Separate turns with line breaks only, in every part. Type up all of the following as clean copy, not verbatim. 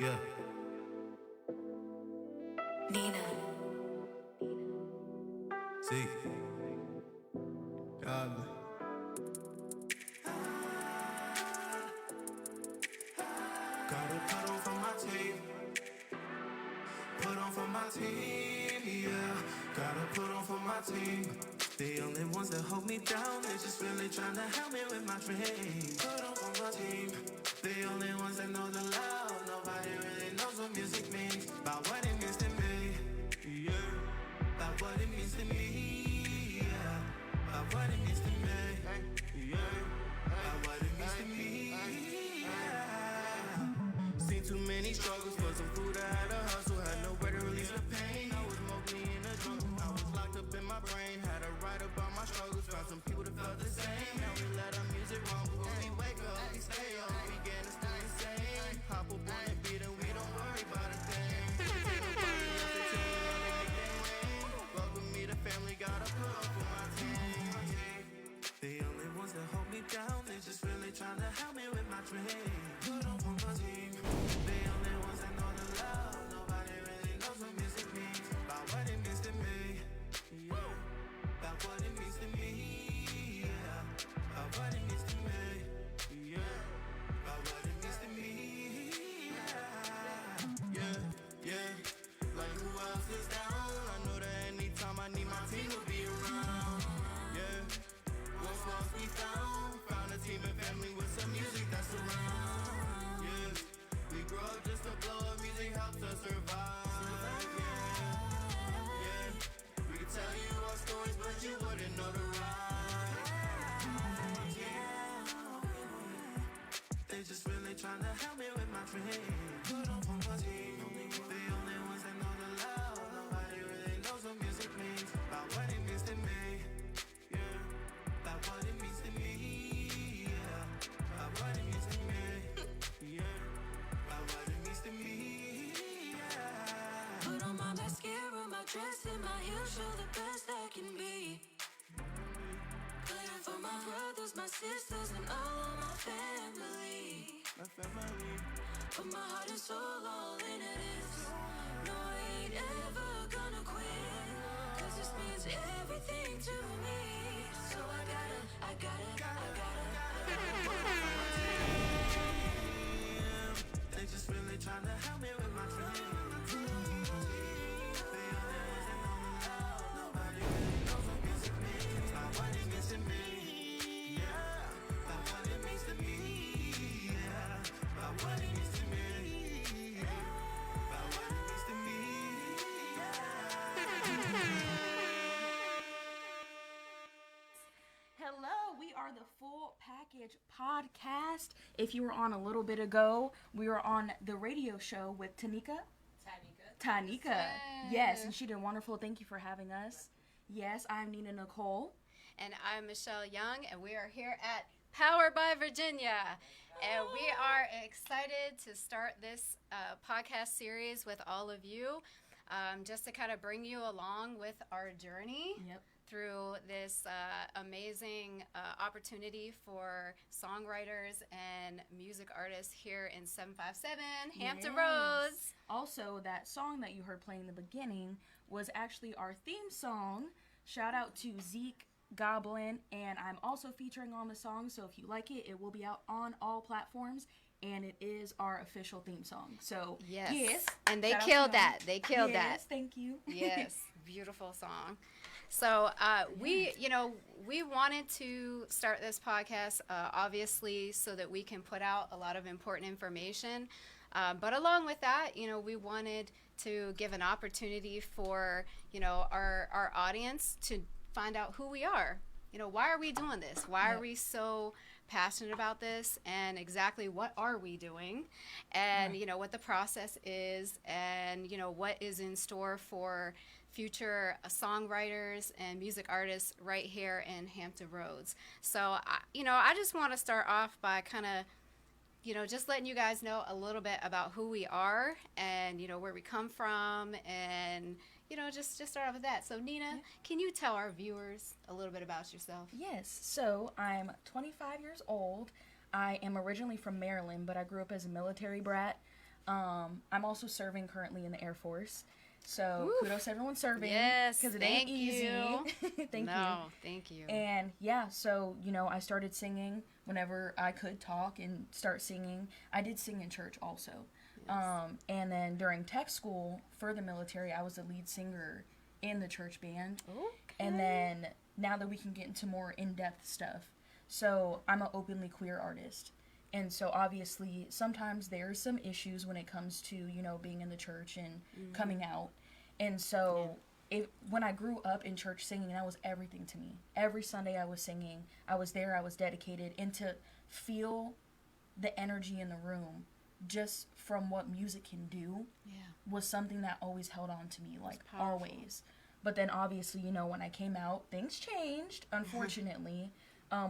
Yeah.
Nina.
See. God. Gotta put on for my team. Put on for my team, yeah. Gotta put on for my team. The only ones that hold me down, they just really trying to help me with my dreams. Put on for my team. The only ones that know the love. Nobody really knows what music means. About what it means to me, yeah. About what it means to me, yeah. About what it means to me, yeah. About what it means to me, yeah. Seen too many struggles for some food. I had to hustle, had nowhere to release the pain. I was mostly in the jungle. I was locked up in my brain. Had to write about my struggles. Found some people that felt the same. Now we let our music rumble. When we wake up, we stay up. We get us still insane. Hop up on the beat and we don't worry about a thing. Welcome me to family. Gotta put up for my team. The only ones that hold me down, they just really trying to help me with my dreams. Put on for my team. The only ones that know the love. Nobody really knows what music means. About what it means to me, yeah. About what it means to me, yeah. About what it means to me, yeah. About what it means to me, yeah. Yeah, yeah. Like who else is down? I know that anytime I need my team to be around, yeah. Once lost we found a team and family with some music that's around, yeah. We grew up just to blow up, music helps us survive, yeah, yeah. We could tell you our stories, but you wouldn't know the rhyme, yeah. They just really trying to help me with my dreams. Put on for my team. The only ones that know the love. Nobody really knows what music means. About what it means to me, yeah. About what it means to me, yeah. About what it means to me, yeah. About what it means to me, yeah.
Put on my mascara, my dress, and my heels, show the best I can be. Playing for my brothers, my sisters, and all of my family.
My family.
Put my heart and soul all into this. No, I ain't ever gonna quit. Cause this means everything to me. So I gotta
They just really trying to help me with my dreams. They only ones that know the love. Nobody really knows what music means. About what it means to me, yeah. About what it means to me, yeah. About what it means to me, yeah. About what it means to me, yeah.
Hello, we are the Full Package Podcast. If you were on a little bit ago, we were on the radio show with Tanika. Yes, and she did wonderful. Thank you for having us. Yes, I'm Nina Nicholle.
And I'm Michele Young, and we are here at Powered by Virginia. And we are excited to start this podcast series with all of you, just to kind of bring you along with our journey.
Yep.
Through this amazing opportunity for songwriters and music artists here in 757 Hampton Roads.
Also, that song that you heard playing in the beginning was actually our theme song. Shout out to Zeke Goblin, and I'm also featuring on the song, so if you like it, it will be out on all platforms, and it is our official theme song. So, yes.
And they killed that. They killed that.
Yes, thank you.
Yes, beautiful song. So we wanted to start this podcast, obviously, so that we can put out a lot of important information. But along with that, we wanted to give an opportunity for, our audience to find out who we are. Why are we doing this? Why are we so passionate about this? And exactly what are we doing? And, what the process is, and, what is in store for future songwriters and music artists right here in Hampton Roads. So, I just want to start off by kind of, just letting you guys know a little bit about who we are and, where we come from and, just start off with that. So, Nina, can you tell our viewers a little bit about yourself?
Yes. So, I'm 25 years old. I am originally from Maryland, but I grew up as a military brat. I'm also serving currently in the Air Force. So
Oof.
kudos to everyone serving.
Yes,
Because it ain't easy. Thank you.
Thank you.
And yeah, so, I started singing whenever I could talk and start singing. I did sing in church also.
Yes.
And then during tech school for the military, I was the lead singer in the church band.
Okay.
And then now that we can get into more in-depth stuff. So I'm an openly queer artist. And so obviously sometimes there's some issues when it comes to, being in the church and coming out. And so when I grew up in church singing, that was everything to me. Every Sunday I was singing. I was there. I was dedicated. And to feel the energy in the room just from what music can do was something that always held on to me, like always. But then obviously, when I came out, things changed, unfortunately.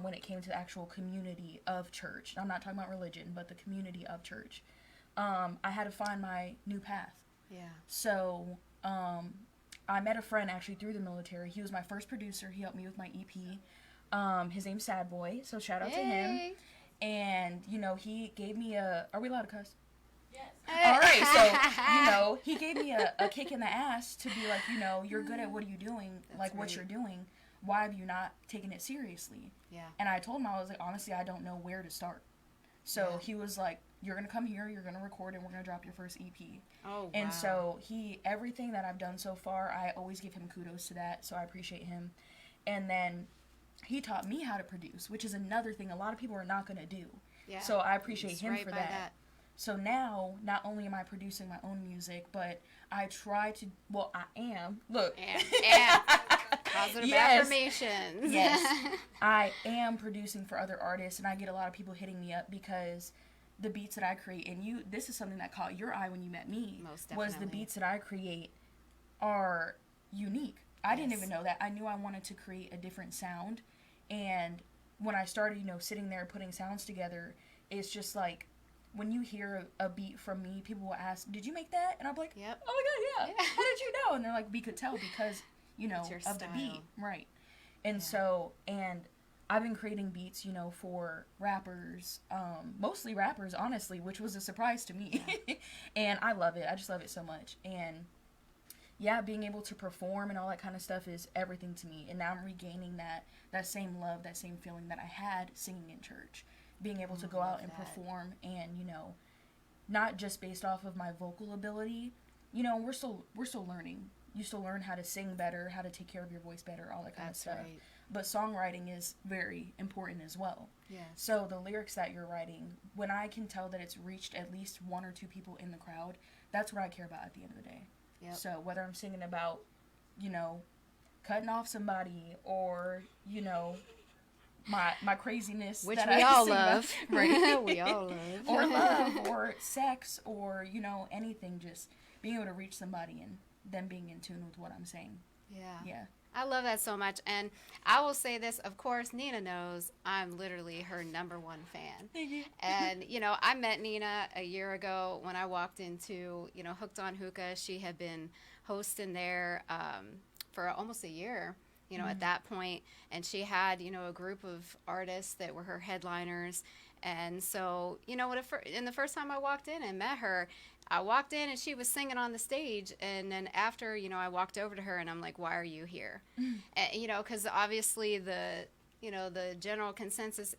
When it came to the actual community of church. I'm not talking about religion, but the community of church. I had to find my new path.
Yeah.
So, I met a friend actually through the military. He was my first producer. He helped me with my EP. His name's Sad Boy, so shout out to him. And, he gave me are we allowed to cuss?
Yes.
All right, so, he gave me a kick in the ass to be like, you're good at what you're doing,
That's
what
right.
you're doing. Why have you not taken it seriously?
Yeah.
And I told him, I was like, honestly, I don't know where to start. So he was like, you're going to come here, you're going to record, and we're going to drop your first EP.
Oh, wow.
And so everything that I've done so far, I always give him kudos to that, so I appreciate him. And then he taught me how to produce, which is another thing a lot of people are not going to do.
Yeah.
So I appreciate
He's
him
right
for
by
that. So now, not only am I producing my own music, but I try to, I am. Look.
And positive affirmations.
Yes. I am producing for other artists, and I get a lot of people hitting me up because the beats that I create, and this is something that caught your eye when you met me,
Most
was the
definitely.
beats that I create are unique. I didn't even know that. I knew I wanted to create a different sound, and when I started, sitting there putting sounds together, it's just like, when you hear a beat from me, people will ask, did you make that? And I'm like,
Yep.
oh my God, yeah. How did you know? And they're like, we could tell because,
It's your
of the beat.
style.
Right. And so, and I've been creating beats, for rappers, mostly rappers, honestly, which was a surprise to me.
Yeah.
And I love it. I just love it so much. And yeah, being able to perform and all that kind of stuff is everything to me. And now I'm regaining that same love, that same feeling that I had singing in church. Being able to go out and perform and, not just based off of my vocal ability, we're still learning. You still learn how to sing better, how to take care of your voice better, all that kind of stuff.
Right.
But songwriting is very important as well.
Yes.
So the lyrics that you're writing, when I can tell that it's reached at least one or two people in the crowd, that's what I care about at the end of the day.
Yep.
So whether I'm singing about, cutting off somebody or, my craziness,
Which
that
we
I
all
sing about,
love.
right?
We all love.
Or love, or sex, or anything. Just being able to reach somebody and them being in tune with what I'm saying.
Yeah.
Yeah.
I love that so much. And I will say this, of course, Nina knows I'm literally her number one fan. And, I met Nina a year ago when I walked into, Hooked on Hookah. She had been hosting there for almost a year, at that point. And she had, a group of artists that were her headliners. And so, in the first time I walked in and met her, I walked in and she was singing on the stage. And then after, I walked over to her and I'm like, why are you here? And, because obviously the general consensus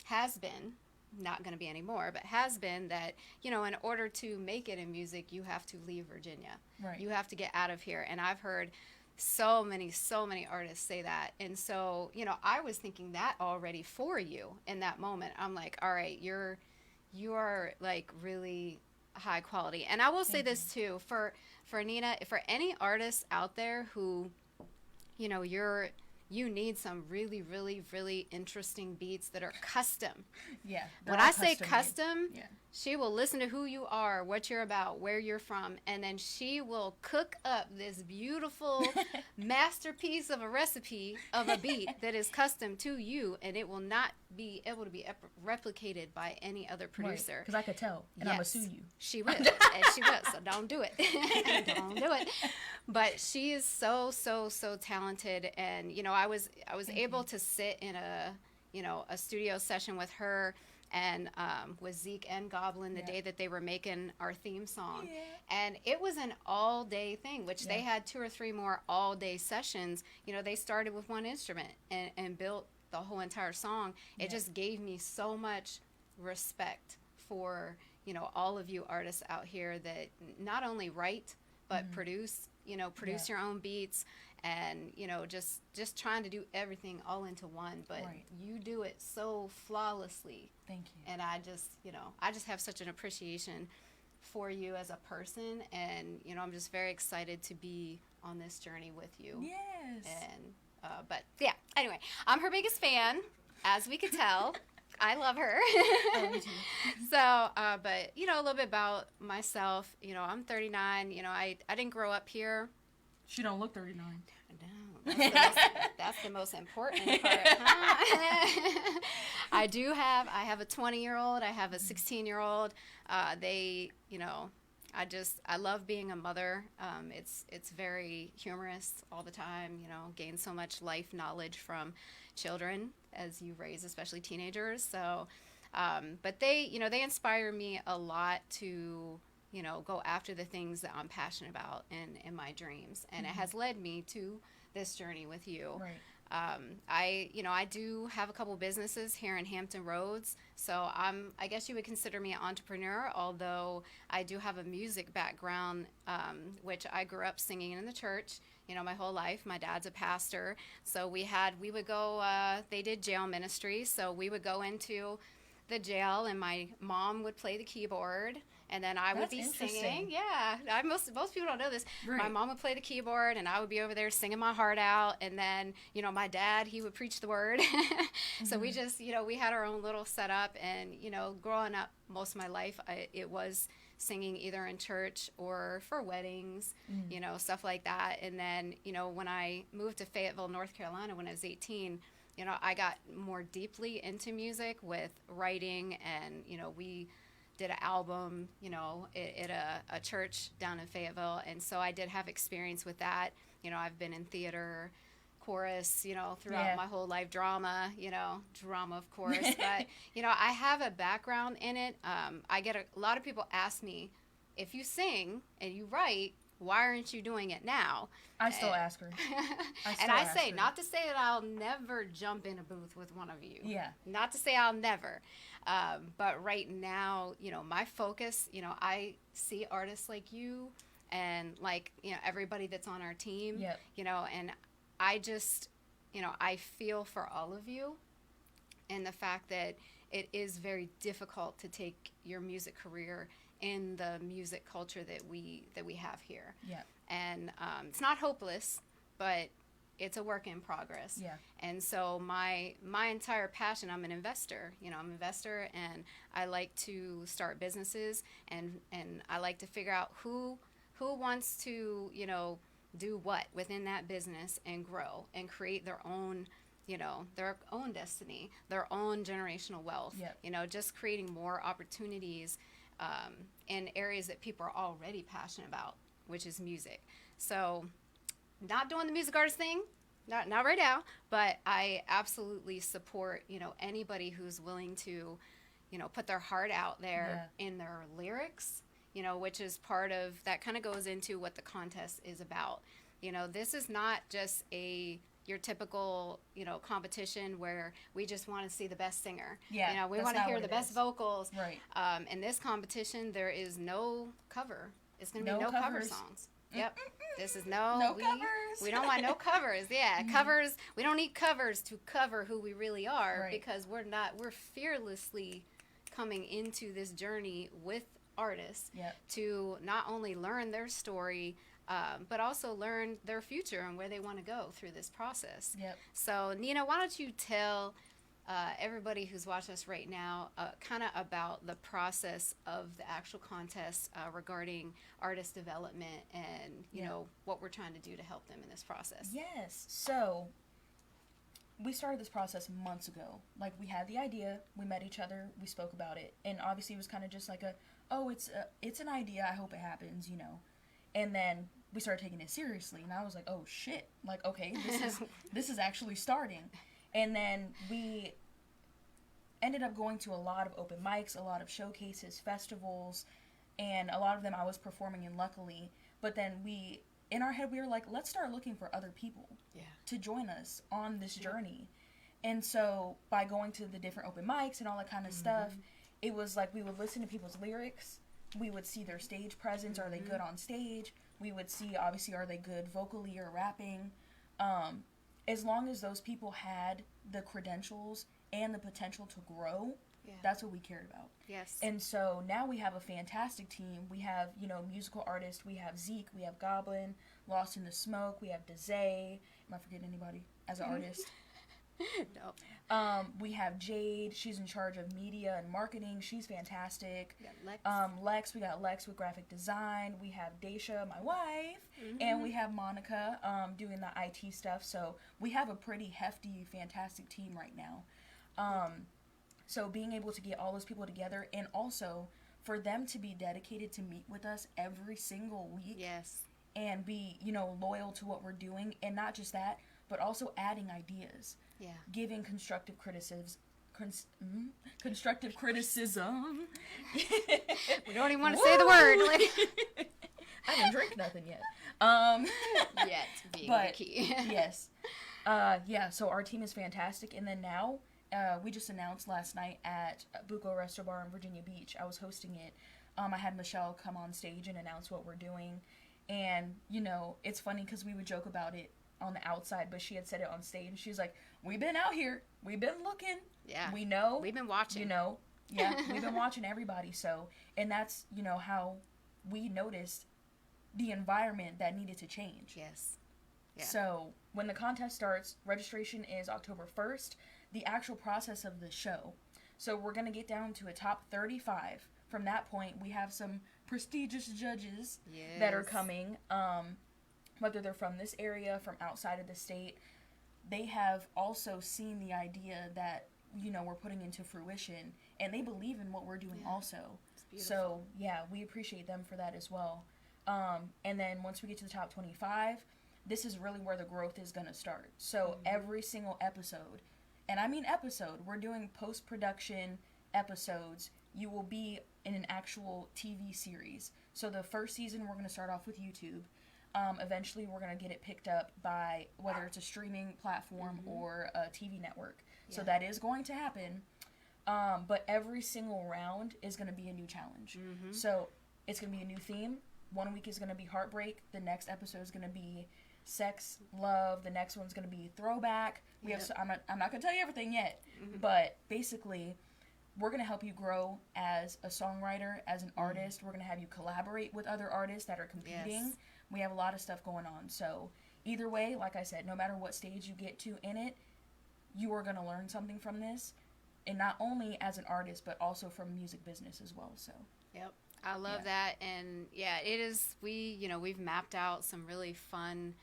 has been, not going to be anymore, but has been that, in order to make it in music, you have to leave Virginia.
Right.
You have to get out of here. And I've heard so many artists say that. And so, I was thinking that already for you in that moment. I'm like, all right, you are like really high quality. And I will say this too, for Nina, for any artists out there who, you need some really, really, really interesting beats that are custom.
Yeah.
When I say custom,
yeah.
she will listen to who you are, what you're about, where you're from, and then she will cook up this beautiful masterpiece of a recipe of a beat that is custom to you, and it will not be able to be replicated by any other producer.
Because I could tell, and I'm going to sue you.
She will, and she will, so don't do it. Don't do it. But she is so, so, so talented, and, I was able to sit in a studio session with her and with Zeke and Goblin the day that they were making our theme song.
Yeah.
And it was an all-day thing, which they had 2 or 3 more all-day sessions. You know, they started with one instrument and built the whole entire song. It just gave me so much respect for, you know, all of you artists out here that not only write, but produce, you know, produce your own beats, and, you know, just trying to do everything all into one, but you do it so flawlessly.
Thank you.
And I just, you know, I just have such an appreciation for you as a person, and, you know, I'm just very excited to be on this journey with you.
Yes.
And, but yeah, anyway, I'm her biggest fan, as we could tell. I love her.
Oh, me too.
So, but, you know, a little bit about myself. You know, I'm 39. You know, I didn't grow up here.
She don't look 39.
No, that's the most important part. Huh? I have a 20-year-old. I have a 16-year-old. They, you know, I love being a mother. It's very humorous all the time, you know, gain so much life knowledge from children as you raise, especially teenagers. So, but they, you know, they inspire me a lot to, you know, go after the things that I'm passionate about in my dreams. And it has led me to this journey with you.
Right.
I do have a couple businesses here in Hampton Roads, so I guess you would consider me an entrepreneur, although I do have a music background, which I grew up singing in the church, you know, my whole life. My dad's a pastor, so we would go, they did jail ministry, so we would go into the jail, and my mom would play the keyboard, and then I would be singing. Yeah, most people don't know this.
Right.
My mom would play the keyboard, and I would be over there singing my heart out. And then, you know, my dad, he would preach the word. So we just, you know, we had our own little setup. And, you know, growing up most of my life, it was singing either in church or for weddings, you know, stuff like that. And then, you know, when I moved to Fayetteville, North Carolina, when I was 18, you know, I got more deeply into music with writing, and, you know, we did an album, you know, at a church down in Fayetteville. And so I did have experience with that. You know, I've been in theater, chorus, you know, throughout my whole life, drama, of course. But, you know, I have a background in it. I get a lot of people ask me, if you sing and you write, why aren't you doing it now?
I still ask her.
I say, not to say that I'll never jump in a booth with one of you.
Yeah.
Not to say I'll never. But right now, you know, my focus, you know, I see artists like you and like, you know, everybody that's on our team, you know, and I just, you know, I feel for all of you, and the fact that it is very difficult to take your music career in the music culture that we have here.
Yeah.
And it's not hopeless, but it's a work in progress.
Yeah.
And so my entire passion, I'm an investor. You know, I'm an investor, and I like to start businesses, and I like to figure out who wants to, you know, do what within that business and grow and create their own, you know, their own destiny, their own generational wealth.
Yep.
You know, just creating more opportunities in areas that people are already passionate about, which is music. So, not doing the music artist thing, not right now, but I absolutely support, you know, anybody who's willing to, you know, put their heart out there in their lyrics, you know, which is part of, that kind of goes into what the contest is about. You know, this is not just your typical, you know, competition where we just want to see the best singer.
Yeah,
you know, we want to hear the best vocals.
Right.
In this competition, there is no cover. It's going to be no cover songs. Yep. This is covers. We don't want no covers. Yeah, covers. We don't need covers to cover who we really are, because we're fearlessly coming into this journey with artists to not only learn their story, but also learn their future and where they want to go through this process.
Yep.
So, Nina, why don't you tell everybody who's watching us right now kind of about the process of the actual contest regarding artist development and, you know, what we're trying to do to help them in this process.
Yes. So, we started this process months ago. Like, we had the idea, we met each other, we spoke about it, and obviously it was kind of just like it's an idea, I hope it happens, you know. And then we started taking it seriously, and I was like, oh shit, like, okay, this is actually starting. And then ended up going to a lot of open mics, a lot of showcases, festivals, and a lot of them I was performing in, luckily. But then in our head, we were like, let's start looking for other people to join us on this journey. And so by going to the different open mics and all that kind of stuff, it was like we would listen to people's lyrics. We would see their stage presence. Are they good on stage? We would see, obviously, are they good vocally or rapping? As long as those people had the credentials and the potential to grow, that's what we cared about.
Yes.
And so now we have a fantastic team. We have, musical artists. We have Zeke. We have Goblin, Lost in the Smoke. We have Dezay. Am I forgetting anybody as an artist?
No.
We have Jade. She's in charge of media and marketing. She's fantastic.
We got
Lex. We got Lex with graphic design. We have Daisha, my wife, and we have Monica doing the IT stuff. So we have a pretty hefty, fantastic team right now. So being able to get all those people together, and also for them to be dedicated to meet with us every single week.
Yes.
And be, loyal to what we're doing, and not just that, but also adding ideas.
Yeah.
Giving constructive criticisms. Constructive criticism.
We don't even want to say the word.
I didn't drink nothing yet.
Yet being the key.
Yes. So our team is fantastic. And then now, we just announced last night at Buco Resto Bar in Virginia Beach. I was hosting it. I had Michele come on stage and announce what we're doing. And, it's funny because we would joke about it on the outside, but she had said it on stage. And she was like, we've been out here. We've been looking.
Yeah.
We know.
We've been watching.
Yeah, we've been watching everybody. So, and that's, how we noticed the environment that needed to change.
Yes. Yeah.
So, when the contest starts, registration is October 1st. The actual process of the show. So, we're going to get down to a top 35. From that point, we have some prestigious judges that are coming, whether they're from this area, from outside of the state. They have also seen the idea that, we're putting into fruition, and they believe in what we're doing also.
It's beautiful.
So, yeah, we appreciate them for that as well. And then once we get to the top 25, this is really where the growth is going to start. So, every single episode, and I mean episode, we're doing post-production episodes. You will be in an actual TV series. So the first season, we're going to start off with YouTube. Eventually, we're going to get it picked up by whether it's a streaming platform or a TV network. So that is going to happen. But every single round is going to be a new challenge. So it's going to be a new theme. One week is going to be heartbreak. The next episode is going to be sex, love. The next one's going to be throwback. We have. I'm not going to tell you everything yet. But basically, we're going to help you grow as a songwriter, as an artist. We're going to have you collaborate with other artists that are competing.
Yes.
We have a lot of stuff going on. So either way, like I said, no matter what stage you get to in it, you are going to learn something from this. And not only as an artist, but also from music business as well. So.
Yep. I love that. And yeah, it is, we've mapped out some really fun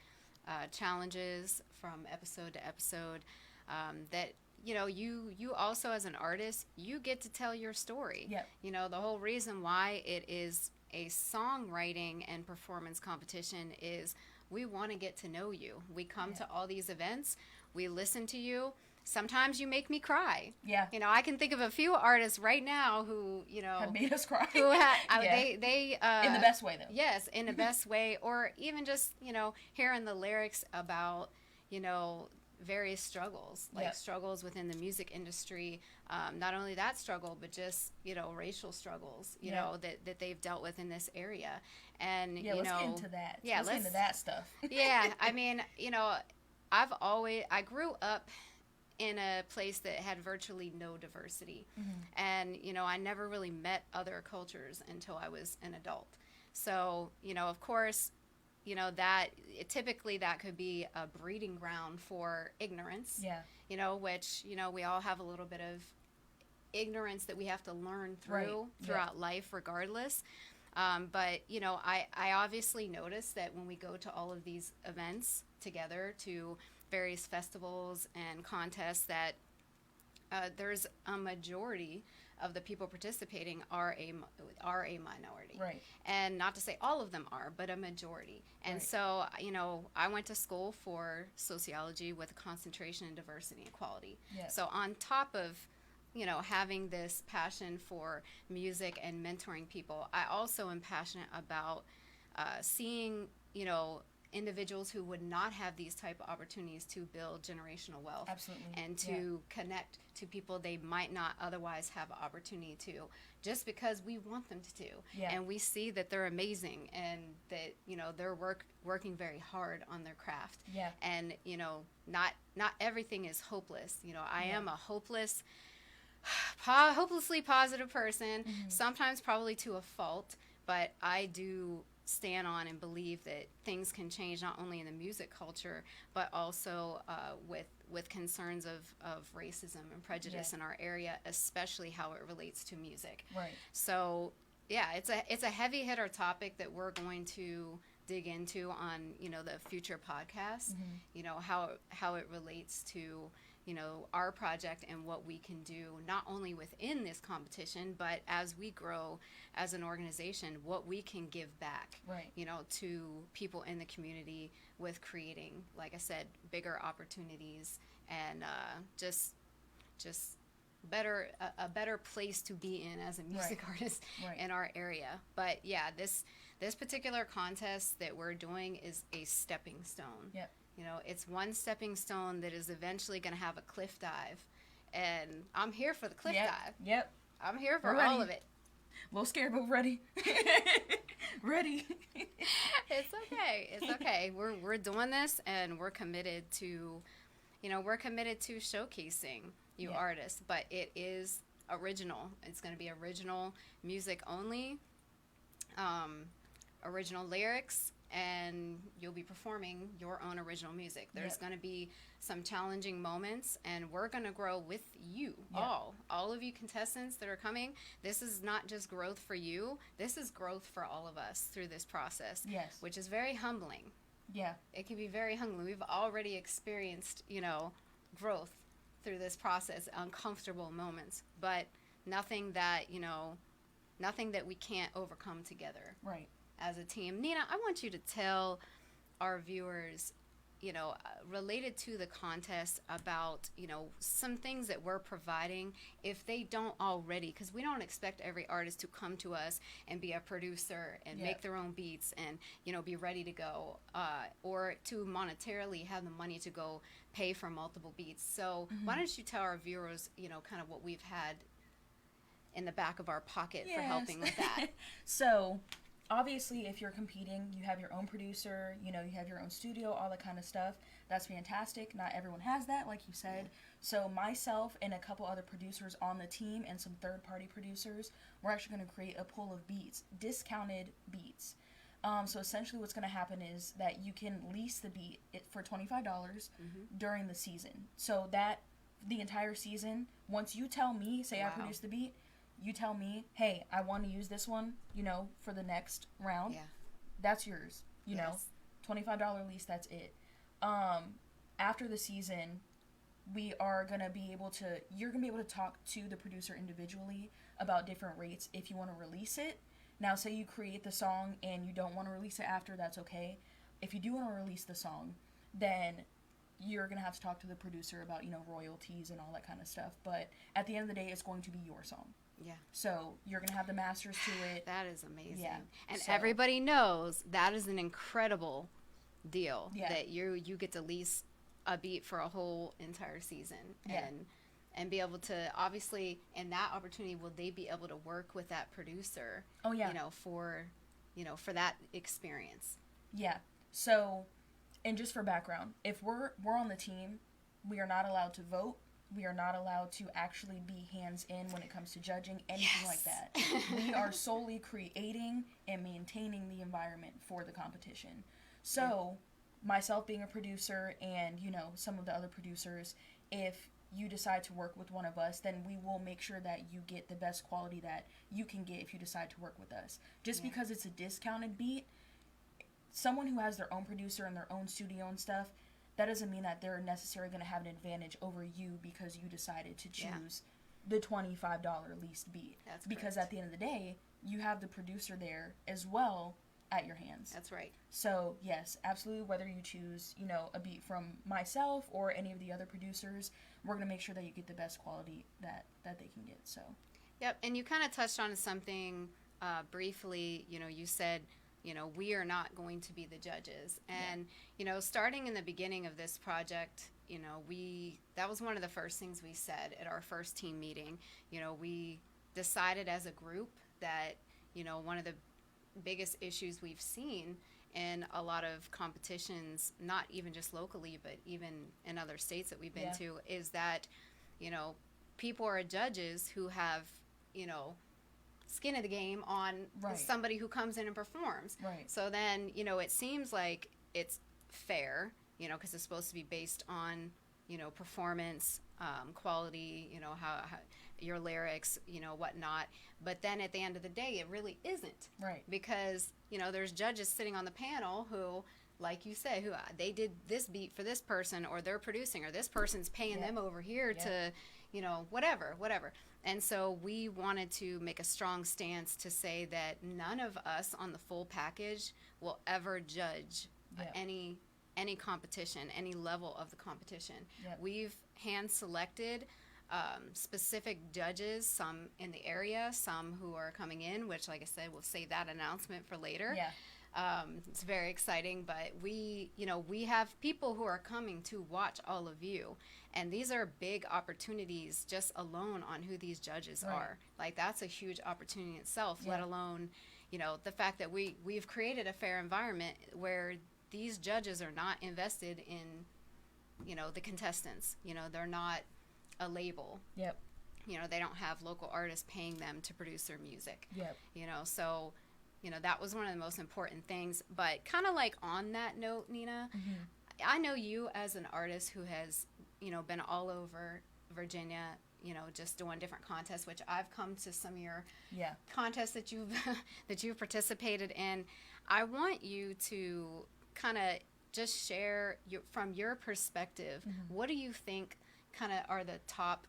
challenges from episode to episode that, you also as an artist, you get to tell your story.
Yep.
The whole reason why it is a songwriting and performance competition is we want to get to know you. We come to all these events, we listen to you. Sometimes you make me cry.
Yeah.
I can think of a few artists right now who,
have made us cry.
Who they
in the best way though.
Yes, in the best way, or even just, hearing the lyrics about, various struggles, like struggles within the music industry. Not only that struggle, but just, racial struggles, that they've dealt with in this area. And,
let's get into that.
Yeah,
let's get into that stuff.
Yeah, I mean, I grew up in a place that had virtually no diversity. And, I never really met other cultures until I was an adult. So, of course, typically that could be a breeding ground for ignorance.
Yeah.
Which, we all have a little bit of ignorance that we have to learn throughout life regardless. But, I obviously noticed that when we go to all of these events together, to various festivals and contests, that there's a majority of the people participating are a minority.
Right.
And not to say all of them are, but a majority. And so, I went to school for sociology with a concentration in diversity and equality.
Yeah.
So on top of having this passion for music and mentoring people, I also am passionate about seeing, individuals who would not have these type of opportunities to build generational wealth.
Absolutely.
And to connect to people they might not otherwise have an opportunity to, just because we want them to do.
Yeah.
And we see that they're amazing and that, they're working very hard on their craft.
Yeah.
And, not everything is hopeless. I am a hopelessly positive person, sometimes probably to a fault, but I do stand on and believe that things can change not only in the music culture, but also with concerns of racism and prejudice in our area, especially how it relates to music.
Right.
So, yeah, it's a heavy hitter topic that we're going to dig into on, the future podcasts, how it relates to, our project and what we can do, not only within this competition, but as we grow as an organization, what we can give back,
right,
to people in the community with creating, like I said, bigger opportunities and just a better place to be in as a music artist in our area. But yeah, this particular contest that we're doing is a stepping stone.
Yep.
It's one stepping stone that is eventually going to have a cliff dive, and I'm here for the cliff dive.
Yep.
I'm here for all of it.
A little scared, but ready. Ready.
It's okay. It's okay. We're doing this, and we're committed to, showcasing you artists. But it is original. It's going to be original music only, original lyrics, and you'll be performing your own original music. There's going to be some challenging moments, and we're going to grow with you, all of you contestants that are coming. This is not just growth for you. This is growth for all of us through this process, which is very humbling. Yeah. It can be very humbling. We've already experienced, growth through this process, uncomfortable moments, but nothing that we can't overcome together. Right. As a team. Nina, I want you to tell our viewers, related to the contest about, some things that we're providing if they don't already, because we don't expect every artist to come to us and be a producer and make their own beats and, be ready to go, or to monetarily have the money to go pay for multiple beats. So why don't you tell our viewers, kind of what we've had in the back of our pocket for helping with that.
So obviously, if you're competing, you have your own producer, you have your own studio, all that kind of stuff. That's fantastic. Not everyone has that, like you said. So myself and a couple other producers on the team and some third-party producers, we're actually going to create a pool of beats, discounted beats. So essentially what's going to happen is that you can lease the beat for $25 during the season. So that the entire season, once you tell me, say I produce the beat, you tell me, hey, I want to use this one, for the next round. Yeah. That's yours, know. $25 lease, that's it. After the season, we are going to be able to, you're going to be able to talk to the producer individually about different rates if you want to release it. Now, say you create the song and you don't want to release it after, that's okay. If you do want to release the song, then you're going to have to talk to the producer about, royalties and all that kind of stuff. But at the end of the day, it's going to be your song. Yeah. So you're going to have the masters to it.
That is amazing. Yeah. And everybody knows that is an incredible deal that you get to lease a beat for a whole entire season and be able to, obviously, in that opportunity, will they be able to work with that producer? Oh, yeah. For that experience.
Yeah. So, and just for background, if we're on the team, we are not allowed to vote. We are not allowed to actually be hands-in when it comes to judging, anything like that. We are solely creating and maintaining the environment for the competition. So, myself being a producer and, some of the other producers, if you decide to work with one of us, then we will make sure that you get the best quality that you can get if you decide to work with us. Just because it's a discounted beat, someone who has their own producer and their own studio and stuff, that doesn't mean that they're necessarily going to have an advantage over you because you decided to choose the $25 leased beat. That's because at the end of the day, you have the producer there as well at your hands.
That's right.
So, yes, absolutely, whether you choose, you know, a beat from myself or any of the other producers, we're going to make sure that you get the best quality that they can get, so.
Yep, and you kind of touched on something briefly. You know, you said, you know, we are not going to be the judges. And, you know, starting in the beginning of this project, you know, that was one of the first things we said at our first team meeting. You know, we decided as a group that, you know, one of the biggest issues we've seen in a lot of competitions, not even just locally, but even in other states that we've been to, is that, you know, people are judges who have, you know, skin in the game on somebody who comes in and performs.
Right.
So then, you know, it seems like it's fair, you know, because it's supposed to be based on, you know, performance, quality, you know, how your lyrics, you know, whatnot. But then at the end of the day, it really isn't.
Right.
Because, you know, there's judges sitting on the panel who, like you say, who they did this beat for this person, or they're producing, or this person's paying them over here to, you know, whatever. And so we wanted to make a strong stance to say that none of us on the full package will ever judge any competition, any level of the competition. We've hand selected specific judges, some in the area, some who are coming in, which, like I said, we'll save that announcement for later. It's very exciting, but we have people who are coming to watch all of you, and these are big opportunities just alone on who these judges are. Like, that's a huge opportunity in itself, let alone, you know, the fact that we've created a fair environment where these judges are not invested in, you know, the contestants. You know, they're not a label. You know, they don't have local artists paying them to produce their music. You know, so, you know, that was one of the most important things. But kind of like on that note, Nina, I know you as an artist who has, you know, been all over Virginia, you know, just doing different contests, which I've come to some of your contests that you've participated in. I want you to kind of just share from your perspective, what do you think kind of are the top?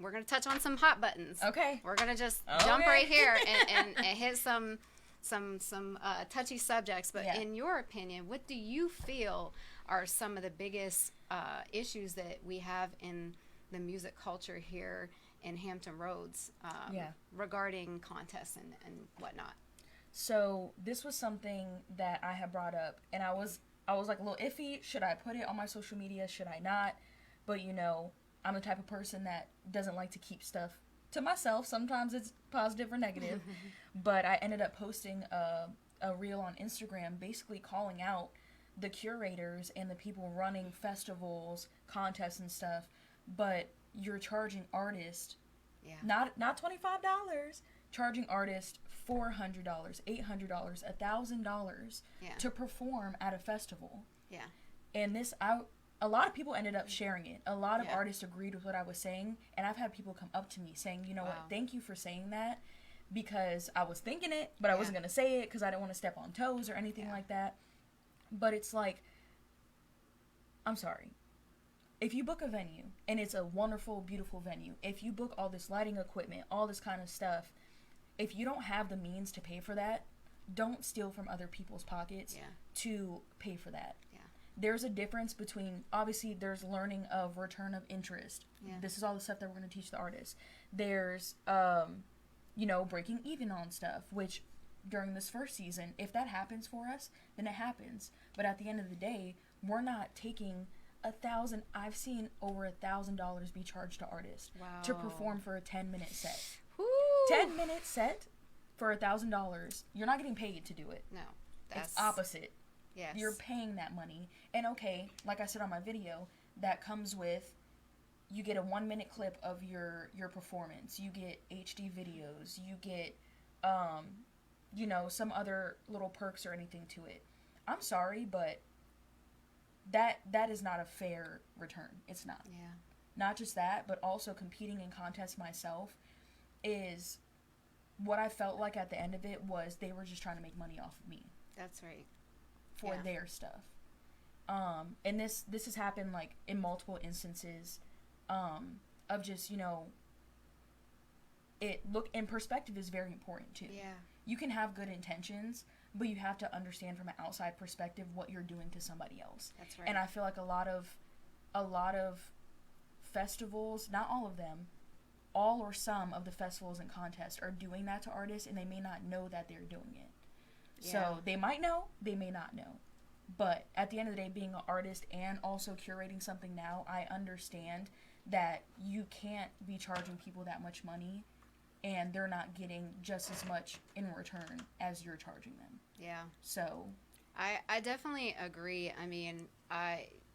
We're going to touch on some hot buttons.
Okay.
We're going to just jump right here and hit some touchy subjects. But in your opinion, what do you feel are some of the biggest issues that we have in the music culture here in Hampton Roads regarding contests and whatnot?
So this was something that I had brought up, and I was like a little iffy. Should I put it on my social media? Should I not? But, you know, I'm the type of person that doesn't like to keep stuff to myself. Sometimes it's positive or negative. But I ended up posting a reel on Instagram basically calling out the curators and the people running festivals, contests and stuff. But you're charging artists not $25, charging artists $400, $800, $1,000 to perform at a festival. And this, a lot of people ended up sharing it. A lot of artists agreed with what I was saying, and I've had people come up to me saying, you know what, thank you for saying that, because I was thinking it, but I wasn't going to say it because I didn't want to step on toes or anything like that. But it's like, I'm sorry. If you book a venue, and it's a wonderful, beautiful venue, if you book all this lighting equipment, all this kind of stuff, if you don't have the means to pay for that, don't steal from other people's pockets to pay for that. There's a difference between, obviously, there's learning of return of interest. This is all the stuff that we're going to teach the artists. There's, you know, breaking even on stuff, which during this first season, if that happens for us, then it happens. But at the end of the day, we're not taking $1,000. I've seen over $1,000 be charged to artists to perform for a 10-minute set. 10-minute set for $1,000. You're not getting paid to do it. No, it's opposite. You're paying that money. And okay, like I said on my video, that comes with, you get a 1-minute clip of your performance. You get HD videos. You get, you know, some other little perks or anything to it. I'm sorry, but that is not a fair return. It's not. Not just that, but also competing in contests myself is, what I felt like at the end of it was they were just trying to make money off of me.
That's right.
For their stuff. And this has happened like in multiple instances of just, you know, perspective is very important too. You can have good intentions, but you have to understand from an outside perspective what you're doing to somebody else.
That's right.
And I feel like a lot of festivals, not all of them, all or some of the festivals and contests are doing that to artists, and they may not know that they're doing it.
Yeah.
So they might know, they may not know. But at the end of the day, being an artist and also curating something now, I understand that you can't be charging people that much money and they're not getting just as much in return as you're charging them.
Yeah.
So
I definitely agree. I mean,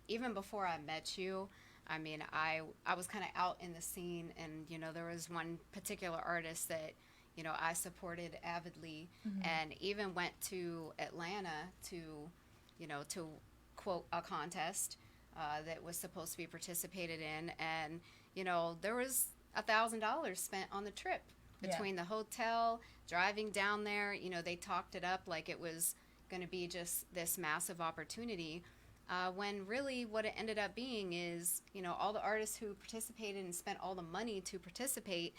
even before I met you, I mean, I was kind of out in the scene, and, you know, there was one particular artist that, you know, I supported avidly, and even went to Atlanta to, you know, to quote a contest that was supposed to be participated in, and, you know, there was $1,000 spent on the trip between the hotel, driving down there. You know, they talked it up like it was going to be just this massive opportunity, when really what it ended up being is, you know, all the artists who participated and spent all the money to participate,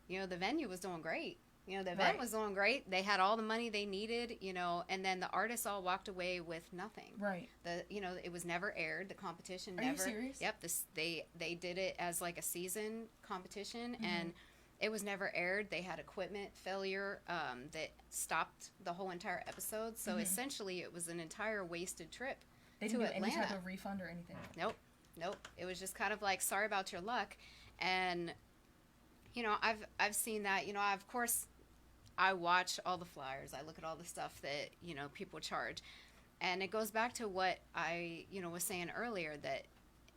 you know, the venue was doing great. You know, the event was doing great. They had all the money they needed, you know, and then the artists all walked away with nothing.
Right.
You know, it was never aired. The competition
Are
never.
you serious?
Yep. They did it as like a season competition, and it was never aired. They had equipment failure that stopped the whole entire episode. So essentially, it was an entire wasted trip.
They didn't do any type of refund or anything.
Nope. It was just kind of like, sorry about your luck. And, you know, I've seen that. You know, of course, I watch all the flyers. I look at all the stuff that, you know, people charge. And it goes back to what I, you know, was saying earlier, that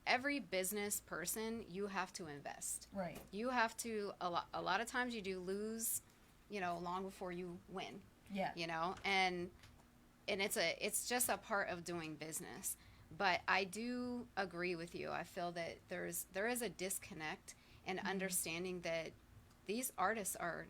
every business person, you have to invest.
Right.
You have to, a lot of times you do lose, you know, long before you win.
Yeah.
You know, and it's just a part of doing business. But I do agree with you. I feel that there is a disconnect in understanding that these artists are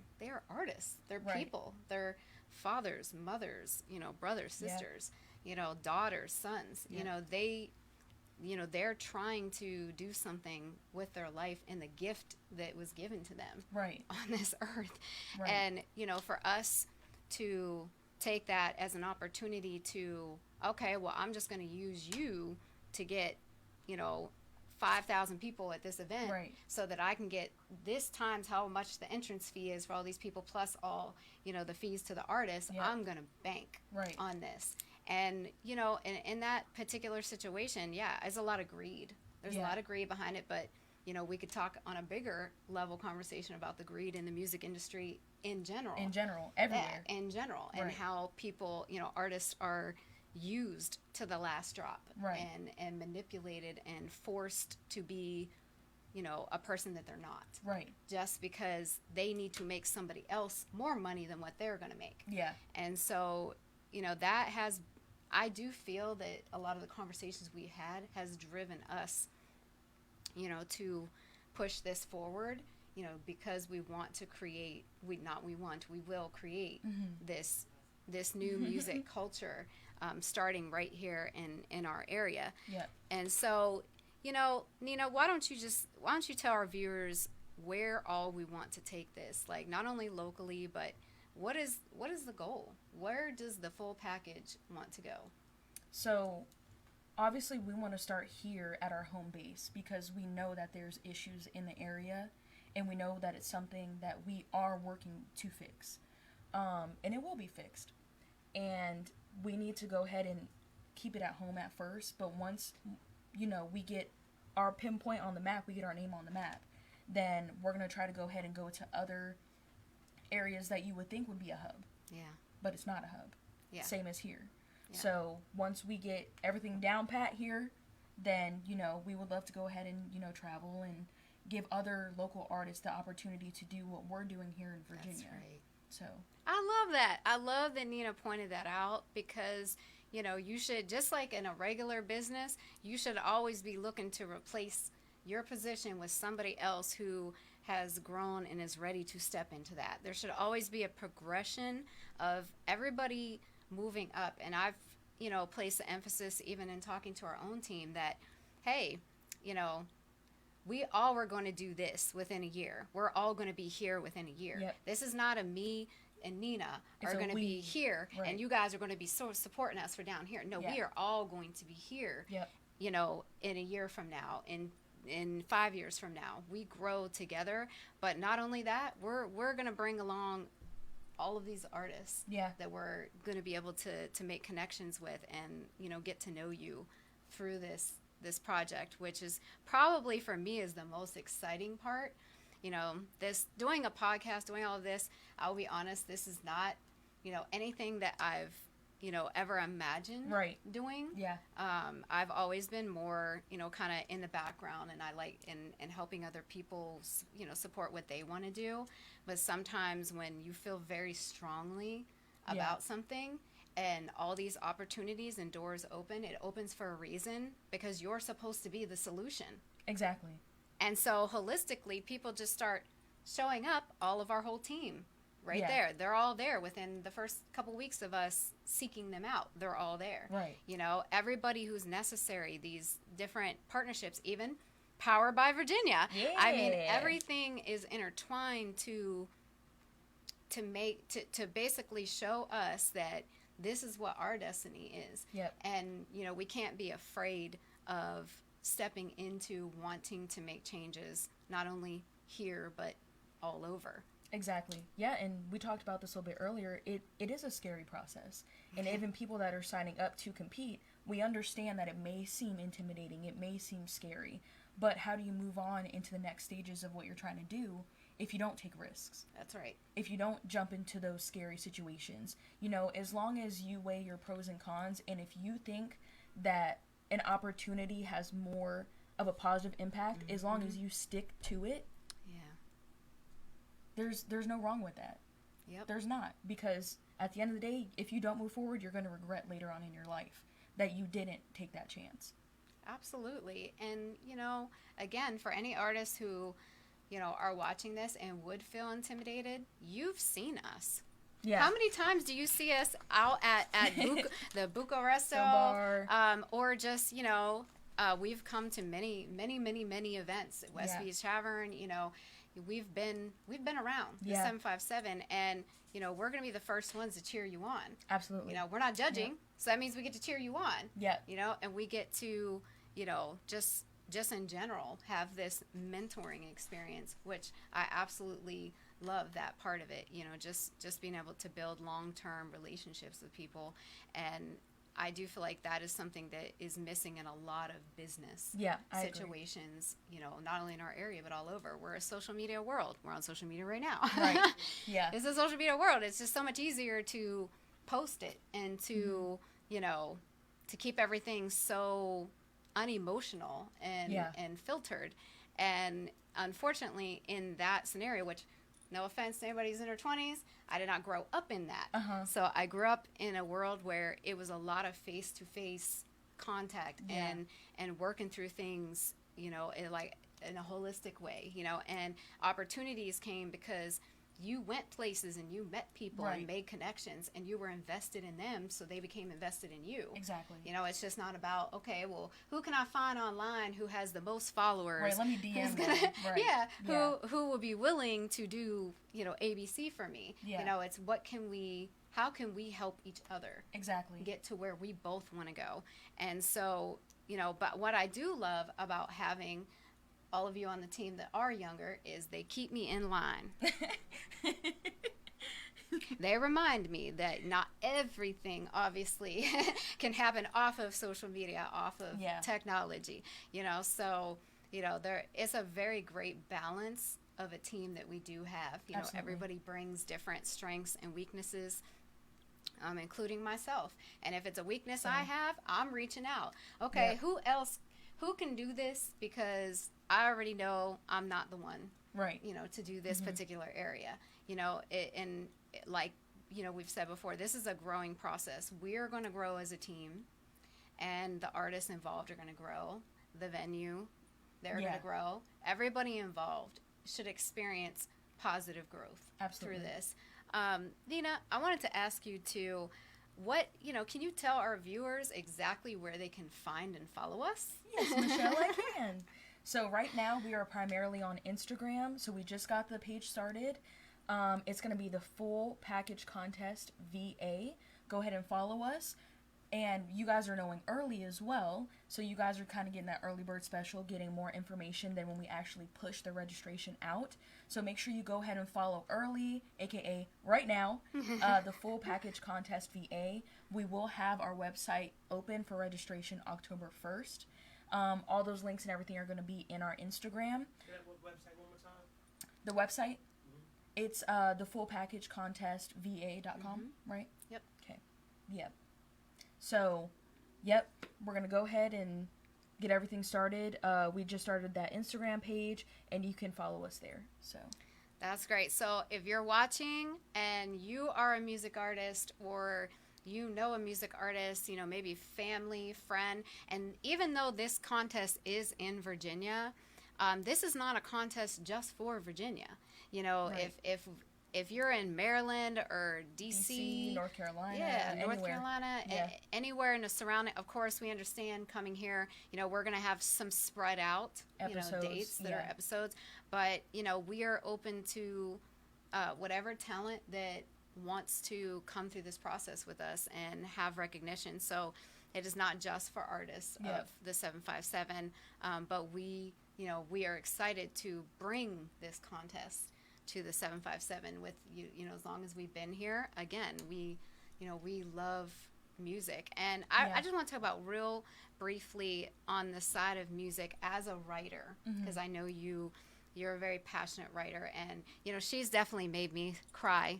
artists. They're people. They're fathers, mothers, you know, brothers, sisters, you know, daughters, sons. You know, they're trying to do something with their life and the gift that was given to them on this earth.
Right.
And, you know, for us to take that as an opportunity to, okay, well, I'm just going to use you to get, you know, 5,000 people at this event, so that I can get this times how much the entrance fee is for all these people, plus all, you know, the fees to the artist. I'm going to bank on this. And, you know, in that particular situation, there's a lot of greed. There's a lot of greed behind it, but, you know, we could talk on a bigger level conversation about the greed in the music industry in general. Everywhere. In general. And how people, you know, artists are used to the last drop, and manipulated and forced to be, you know, a person that they're not, just because they need to make somebody else more money than what they're going to make. And so, you know, I do feel that a lot of the conversations we had has driven us, you know, to push this forward, you know, because we want to create, we will create this new music culture, starting right here in our area. And so, you know, Nina, why don't you tell our viewers where all we want to take this, like not only locally, but what is the goal? Where does the full package want to go?
So obviously we want to start here at our home base, because we know that there's issues in the area, and we know that it's something that we are working to fix, and it will be fixed. And we need to go ahead and keep it at home at first, but once, you know, we get our pinpoint on the map, we get our name on the map, then we're going to try to go ahead and go to other areas that you would think would be a hub. But it's not a hub. Same as here. So once we get everything down pat here, then, you know, we would love to go ahead and, you know, travel and give other local artists the opportunity to do what we're doing here in Virginia.
That's right.
So
I love that. I love that Nina pointed that out, because, you know, you should, just like in a regular business, you should always be looking to replace your position with somebody else who has grown and is ready to step into that. There should always be a progression of everybody moving up. And I've, you know, placed the emphasis even in talking to our own team that, hey, you know, we all were going to do this within a year. We're all going to be here within a year. This is not a me and Nina
It's
are
a
going to
we.
be here,
Right.
and you guys are going to be sort of supporting us for down here. No,
Yeah.
we are all going to be here.
Yep.
You know, in a year from now, in 5 years from now, we grow together. But not only that, we're going to bring along all of these artists
Yeah.
that we're going to be able to make connections with, and get to know you through this project, which is probably for me is the most exciting part. This doing a podcast, doing all of this, I'll be honest, this is not anything that I've ever imagined
Right.
doing.
Yeah.
I've always been more kind of in the background, and I like in helping other people support what they want to do. But sometimes when you feel very strongly about something, and all these opportunities and doors open, it opens for a reason, because you're supposed to be the solution.
Exactly.
And so holistically, people just start showing up, all of our whole team right there. They're all there within the first couple weeks of us seeking them out. They're all there.
Right.
Everybody who's necessary, these different partnerships, even Powered by Virginia.
Yeah.
I mean, everything is intertwined to basically show us that this is what our destiny is.
Yep.
And, we can't be afraid of stepping into wanting to make changes, not only here, but all over.
Exactly. Yeah, and we talked about this a little bit earlier. It is a scary process. And even people that are signing up to compete, we understand that it may seem intimidating, it may seem scary, but how do you move on into the next stages of what you're trying to do if you don't take risks?
That's right.
If you don't jump into those scary situations, as long as you weigh your pros and cons, and if you think that an opportunity has more of a positive impact, as long as you stick to it, there's no wrong with that.
Yep.
There's not, because at the end of the day, if you don't move forward, you're going to regret later on in your life that you didn't take that chance.
Absolutely. And, again, for any artists who, are watching this and would feel intimidated, you've seen us.
Yeah.
How many times do you see us out at the Bucaresto
bar.
Or just, we've come to many events at West Beach Tavern. We've been around the 757, and we're going to be the first ones to cheer you on.
Absolutely.
We're not judging, so that means we get to cheer you on.
Yeah.
And we get to just in general have this mentoring experience, which I absolutely love that part of it. Just being able to build long-term relationships with people, and I do feel like that is something that is missing in a lot of business situations, not only in our area, but all over. We're a social media world. We're on social media right now.
Right. Yeah.
It's a social media world. It's just so much easier to post it and to, to keep everything so unemotional and filtered. And unfortunately, in that scenario, which, no offense to anybody who's in their 20s, I did not grow up in that. So I grew up in a world where it was a lot of face-to-face contact and working through things, in a holistic way, and opportunities came because you went places and you met people and made connections, and you were invested in them, so they became invested in you.
Exactly.
It's just not about, okay, well, who can I find online who has the most followers?
Right, let me DM them.
Who will be willing to do, ABC for me?
Yeah.
It's how can we help each other
Exactly.
get to where we both want to go? And so, but what I do love about having all of you on the team that are younger is they keep me in line. They remind me that not everything obviously can happen off of social media, off of technology, so it's a very great balance of a team that we do have.
Absolutely.
Everybody brings different strengths and weaknesses, including myself. And if it's a weakness I have, I'm reaching out. Okay, who can do this? Because I already know I'm not the one,
right?
To do this particular area. We've said before, this is a growing process. We are going to grow as a team, and the artists involved are going to grow. The venue, they're going to grow. Everybody involved should experience positive growth through this. Nina, I wanted to ask you too, can you tell our viewers exactly where they can find and follow us?
Yes, Michelle, I can. So right now we are primarily on Instagram. So we just got the page started. It's going to be the Full Package Contest VA. Go ahead and follow us. And you guys are knowing early as well, so you guys are kind of getting that early bird special, getting more information than when we actually push the registration out. So make sure you go ahead and follow early, aka right now, the Full Package Contest VA. We will have our website open for registration October 1st. All those links and everything are going to be in our Instagram.
Say that website one more time.
The website, it's the Full Package Contest VA.com, right?
Yep.
Okay. Yep. So, yep, we're going to go ahead and get everything started. We just started that Instagram page, and you can follow us there. So
That's great. So if you're watching and you are a music artist, or you know a music artist, you know, maybe family, friend, and even though this contest is in Virginia, this is not a contest just for Virginia. You know,
Right.
if you're in Maryland or DC,
North Carolina,
yeah, North
anywhere.
Carolina,
Yeah.
Anywhere in the surrounding. Of course, we understand coming here. You know, we're gonna have some spread out,
Episodes,
dates that are
yeah.
episodes. But you know, we are open to whatever talent that wants to come through this process with us and have recognition. So it is not just for artists
Yeah.
of the 757, but we are excited to bring this contest to the 757 with you. You know, as long as we've been here, again, we love music. And
Yeah.
I just want to talk about real briefly on the side of music as a writer, because I know you're a very passionate writer, and you know, she's definitely made me cry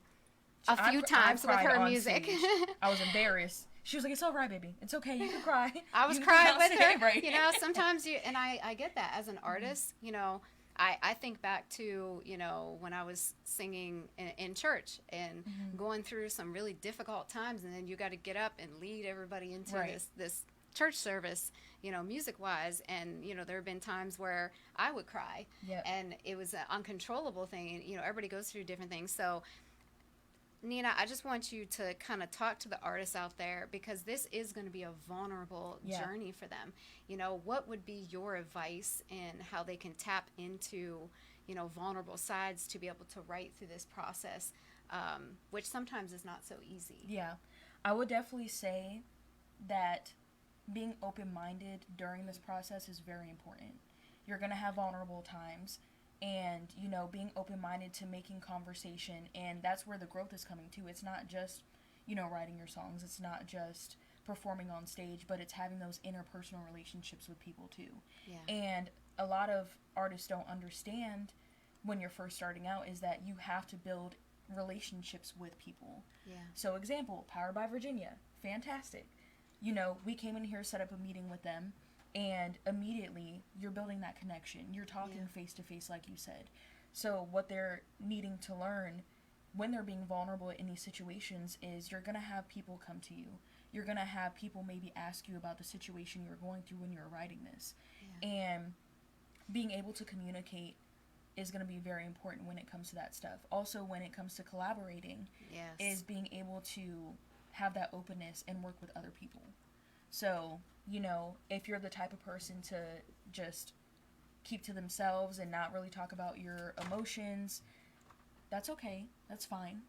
a few times with
cried
her
on
music.
stage. I was embarrassed. She was like, "It's all right, baby. It's okay. You can cry."
I was
You can
crying
cry
with
on
her.
stage, right?
You know, sometimes I get that as an artist. You know, I think back to, you know, when I was singing in church and going through some really difficult times, and then you got to get up and lead everybody into
Right.
this church service, you know, music wise. And, you know, there have been times where I would cry,
Yep.
and it was an uncontrollable thing. And, you know, everybody goes through different things. So, Nina, I just want you to kind of talk to the artists out there, because this is going to be a vulnerable
Yeah.
journey for them. You know, what would be your advice in how they can tap into, you know, vulnerable sides to be able to write through this process, which sometimes is not so easy.
Yeah, I would definitely say that being open-minded during this process is very important. You're going to have vulnerable times, and, you know, being open-minded to making conversation, and that's where the growth is coming to. It's not just, you know, writing your songs. It's not just performing on stage, but it's having those interpersonal relationships with people too.
Yeah.
And a lot of artists don't understand when you're first starting out is that you have to build relationships with people.
Yeah.
So example, Powered by Virginia, fantastic. You know, we came in here, set up a meeting with them, and immediately you're building that connection. You're talking face to face, like you said. So what they're needing to learn when they're being vulnerable in these situations is you're going to have people come to you. You're going to have people maybe ask you about the situation you're going through when you're writing this.
Yeah.
And being able to communicate is going to be very important when it comes to that stuff. Also, when it comes to collaborating,
Yes.
is being able to have that openness and work with other people. So, you know, if you're the type of person to just keep to themselves and not really talk about your emotions, that's okay. That's fine.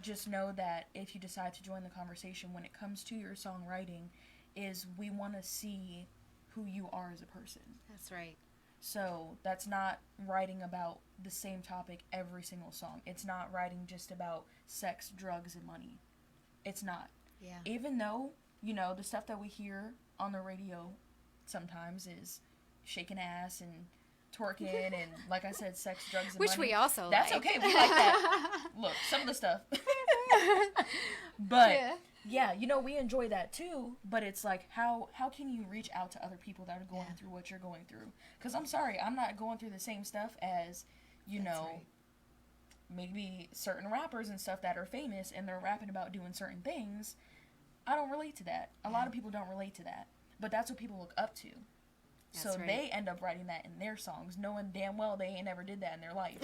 Just know that if you decide to join the conversation when it comes to your songwriting, is we want to see who you are as a person.
That's right.
So that's not writing about the same topic every single song. It's not writing just about sex, drugs, and money. It's not.
Yeah.
Even though, you know, the stuff that we hear on the radio sometimes is shaking ass and twerking and, like I said, sex, drugs, and
Which
money.
we also
That's
like.
okay. We like that. Look, some of the stuff. But,
Yeah.
yeah, you know, we enjoy that too. But it's like, how can you reach out to other people that are going
Yeah.
through what you're going through? Because I'm sorry, I'm not going through the same stuff as, you
That's
know,
right.
maybe certain rappers and stuff that are famous and they're rapping about doing certain things. I don't relate to that. A lot of people don't relate to that. But that's what people look up to. So
That's right.
they end up writing that in their songs, knowing damn well they ain't never did that in their life.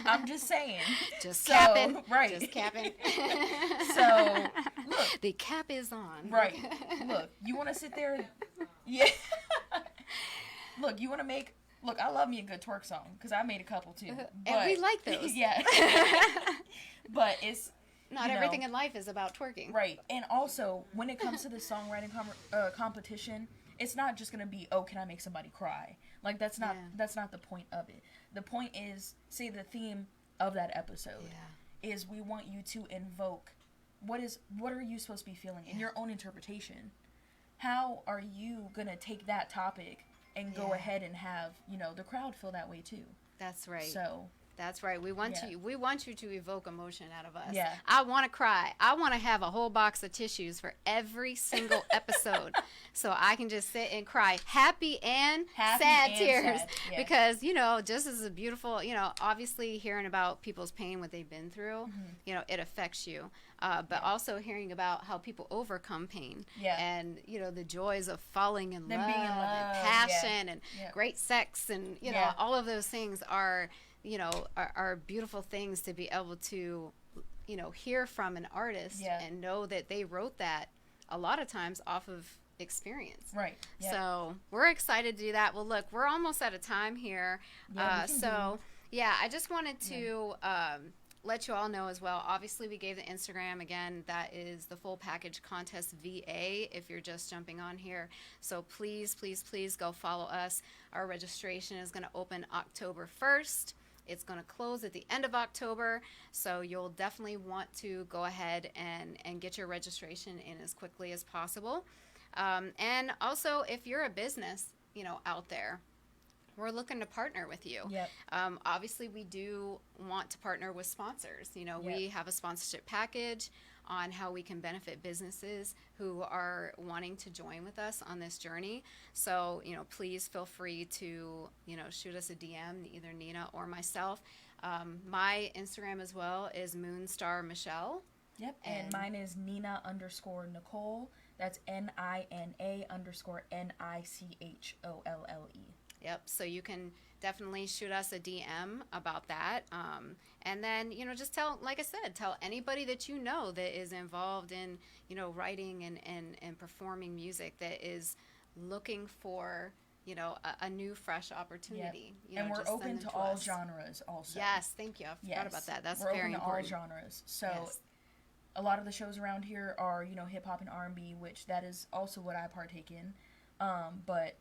I'm just saying.
Just
So,
capping.
right.
Just capping.
So, look.
The cap is on.
Right. Look, you want to sit there. Yeah. Look, you want to make Look, I love me a good twerk song because I made a couple too.
And we like those.
Yeah. But it's
Not everything in life is about twerking.
right. And also, when it comes to the songwriting competition, it's not just gonna be, oh, can I make somebody cry? Like that's not the point of it. The point is, say the theme of that episode is we want you to invoke what are you supposed to be feeling in your own interpretation. How are you gonna take that topic and go ahead and have, the crowd feel that way too?
That's right.
So
that's right. We want you to evoke emotion out of us.
Yeah.
I want to cry. I want to have a whole box of tissues for every single episode, so I can just sit and cry, happy and sad tears,
Yeah.
because just as a beautiful, obviously hearing about people's pain, what they've been through, it affects you. But also hearing about how people overcome pain, and the joys of falling in love,
being in love,
and passion, and great sex, and all of those things are beautiful things to be able to hear from an artist and know that they wrote that a lot of times off of experience.
Right. Yeah.
So we're excited to do that. Well, look, we're almost out of time here. I just wanted to let you all know as well. Obviously, we gave the Instagram. Again, that is the Full Package Contest VA if you're just jumping on here. So please, please, please go follow us. Our registration is going to open October 1st. It's going to close at the end of October. So you'll definitely want to go ahead and get your registration in as quickly as possible. And also, if you're a business, out there, we're looking to partner with you.
Yep.
Obviously, we do want to partner with sponsors. We have a sponsorship package on how we can benefit businesses who are wanting to join with us on this journey. So, please feel free to, shoot us a DM, either Nina or myself. My Instagram as well is Moonstar Michele.
Yep. And mine is Nina_Nicholle. That's NINA_NICHOLLE.
Yep. So you can definitely shoot us a DM about that. And then, just tell anybody that that is involved in, writing and performing music that is looking for, a new, fresh opportunity.
Yep. And we're open to all genres also.
Yes. Thank you. I forgot about that. That's
we're
very
open
important.
to all genres. So a lot of the shows around here are, hip hop and R&B, which that is also what I partake in. But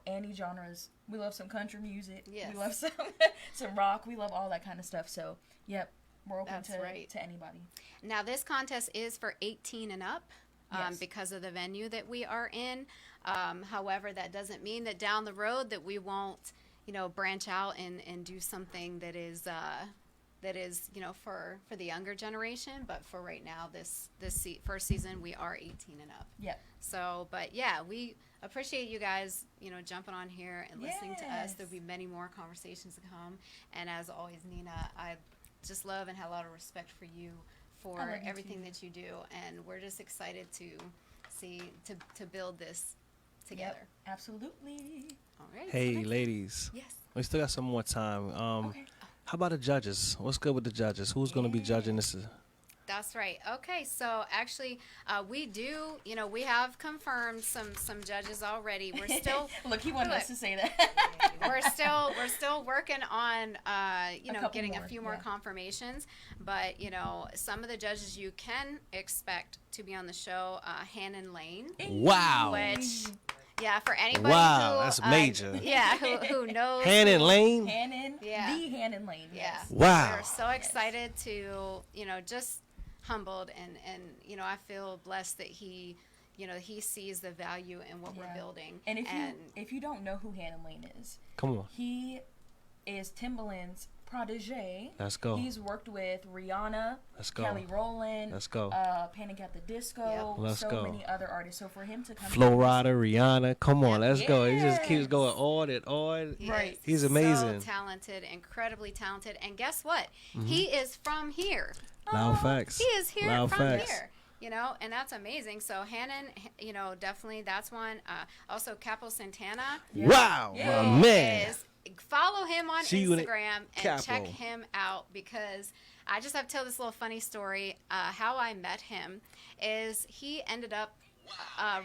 any genres. We love some country music.
Yes.
We love some rock. We love all that kind of stuff. So yep, we're open to anybody.
Now this contest is for 18 and up, because of the venue that we are in. However, that doesn't mean that down the road that we won't branch out and do something that is for the younger generation. But for right now, this first season we are 18 and up.
Yep.
So, but we appreciate you guys, jumping on here and listening to us. There'll be many more conversations to come. And as always, Nina, I just love and have a lot of respect for you for everything that you do. And we're just excited to build this together.
Yep, absolutely.
All right.
Hey, ladies.
Yes.
We still got some more time.
Okay.
How about the judges? What's good with the judges? Who's going to be judging this?
That's right. Okay, so actually, we do. We have confirmed some judges already. We're still
look. He wanted us to say that.
we're still working on getting a few more confirmations. But some of the judges you can expect to be on the show. Hannon Lane.
Wow.
Which. Yeah, for anybody
wow,
who...
that's major.
Who knows...
Hannon Lane?
The Hannon Lane, yes.
Wow.
We're so excited to, just humbled and I feel blessed that he sees the value in what we're building.
And if you don't know who Hannon Lane is...
Come on.
He is Timbaland's protege.
Let's go.
He's worked with Rihanna,
Let's go.
Kelly Rowland,
Let's go.
Panic at the Disco,
Let's go.
Many other artists. So for him to come,
Flo Rida, Rihanna, come on, let's go. He just keeps going on.
Right.
He's amazing.
So talented, incredibly talented. And guess what? He is from here.
Loud facts.
He is here
Loud
from
facts.
here. And that's amazing. So Hannon, definitely that's one. Also Capo Santana.
Wow, my man.
Follow him on Instagram and
Capo.
check him out, because I just have to tell this little funny story. How I met him is he ended up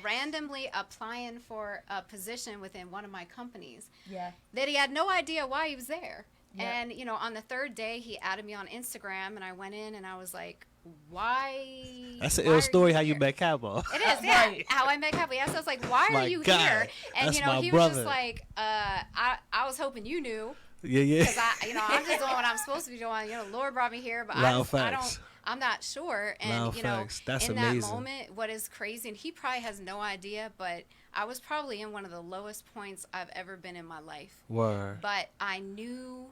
randomly applying for a position within one of my companies.
Yeah.
That he had no idea why he was there.
Yep.
And, you know, on the third day, he added me on Instagram, and I went in, and I was like, why?
That's an
why
ill
are
story
you
how you
here?
met Capo.
It is, yeah.
Right.
How I met Capo. Yeah, so I was like, why
My
are you
God,
here? And,
that's
you know,
my
he was
brother.
just like, I was hoping you knew.
Yeah.
Because I'm just doing what I'm supposed to be doing. You know, Lord brought me here, but
Loud
I
facts.
don't. I'm not sure. And
Loud
you know,
facts. That's
in
amazing.
that moment, what is crazy, and he probably has no idea, but I was probably in one of the lowest points I've ever been in my life.
Word.
But I knew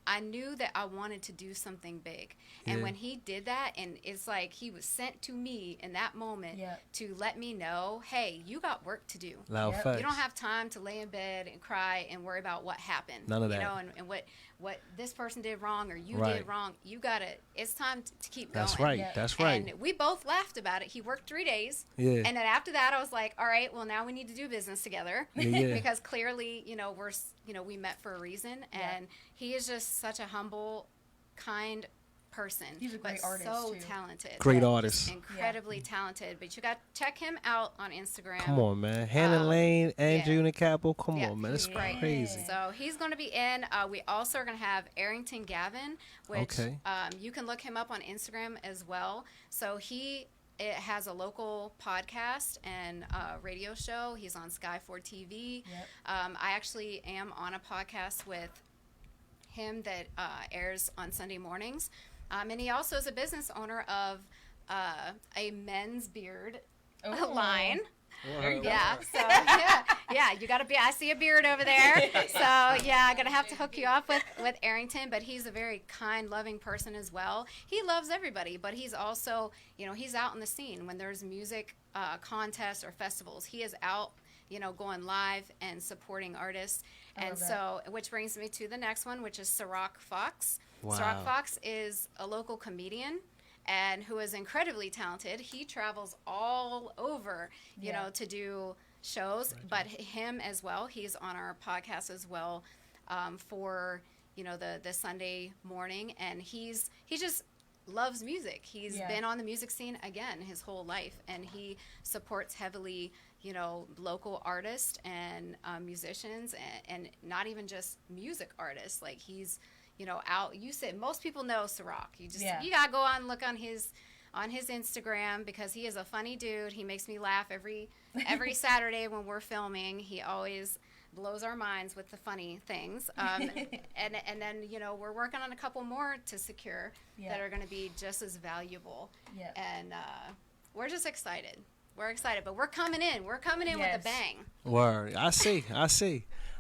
that I wanted to do something big. And
Yeah.
when he did that, and it's like he was sent to me in that moment
Yep.
to let me know, hey, you got work to do.
Loud
Yep.
facts.
You don't have time to lay in bed and cry and worry about what happened.
None of
You
that.
know, and what this person did wrong or you
Right.
did wrong. You got to, it's time to keep
That's
going.
right.
Yeah.
That's right.
And we both laughed about it. He worked 3 days.
Yeah.
And then after that, I was like, all right, well, now we need to do business together.
Yeah.
Because clearly, you know, we met for a reason.
Yeah.
And he is just such a humble, kind person.
He's a great
but
artist,
so
too.
talented.
Great
Yeah.
artist.
Incredibly talented. But you got to check him out on Instagram.
Come on, man. Hannah Lane, Andrew
yeah.
and Capo. Come
Yeah,
on, man. It's
he's great.
crazy.
So he's going to be in. We also are going to have Arrington Gavin, which
Okay.
you can look him up on Instagram as well. So it has a local podcast and radio show. He's on Sky 4 TV.
Yep.
I actually am on a podcast with him that airs on Sunday mornings. And he also is a business owner of a men's beard
Oh.
line.
There you go.
Yeah, so yeah, you gotta be. I see a beard over there, so yeah, I'm gonna have to hook you up with Arrington. But he's a very kind, loving person as well. He loves everybody, but he's also, you know, he's out in the scene when there's music contests or festivals. He is out, you know, going live and supporting artists.
I
And
love
so, which brings me to the next one, which is Ciroc Fox.
Wow.
Ciroc Fox is a local comedian and who is incredibly talented. He travels all over, you
Yeah.
know, to do shows, but him as well. He's on our podcast as well for, you know, the Sunday morning, and he just loves music. He's
Yeah.
been on the music scene again his whole life, and he supports heavily, you know, local artists and musicians, and not even just music artists. Like he's, you know, out. You said most people know Ciroc. You gotta go on and look on his Instagram because he is a funny dude. He makes me laugh every Saturday when we're filming. He always blows our minds with the funny things. And then, you know, we're working on a couple more to secure that are going to be just as valuable.
Yeah.
And we're just excited. We're excited, but we're coming in. We're coming in with a bang.
Word. I see.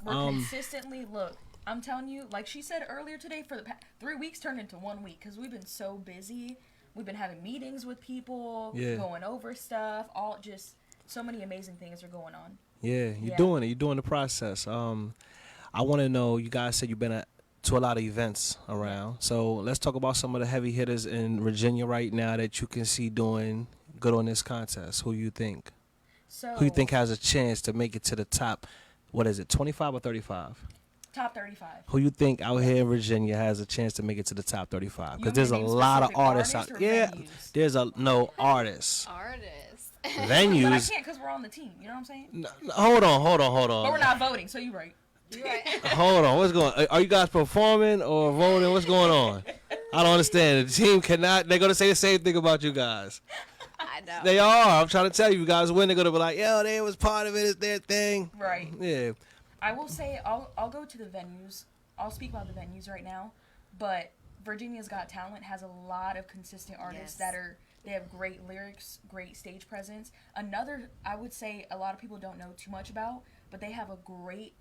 We're consistently, look, I'm telling you, like she said earlier today, for the 3 weeks turned into 1 week because we've been so busy. We've been having meetings with people, going over stuff, all just so many amazing things are going on.
Yeah, you're doing it. You're doing the process. I want to know, you guys said you've been to a lot of events around. So let's talk about some of the heavy hitters in Virginia right now that you can see doing good on this contest. Who you think?
So
Who you think has a chance to make it to the top, what is it, 25 or 35?
top 35.
Who you think out here in Virginia has a chance to make it to the top 35?
You
Because there's a
want me to name
lot of
specific
artists out
artists or
there.
venues?
There's artists.
Artists.
But I
Venues.
can't because we're on the team. You know what I'm saying?
Hold on.
But we're not voting, so you're right.
You're right.
Hold on, what's going on? Are you guys performing or voting? What's going on? I don't understand. The team cannot, they're going to say the same thing about you guys.
I know.
They are. I'm trying to tell you guys when they're going to be like, yo, they was part of it. It's their thing.
Right.
Yeah.
I will say I'll go to the venues. I'll speak about the venues right now, but Virginia's Got Talent has a lot of consistent artists
Yes.
they have great lyrics, great stage presence. Another, I would say a lot of people don't know too much about, but they have a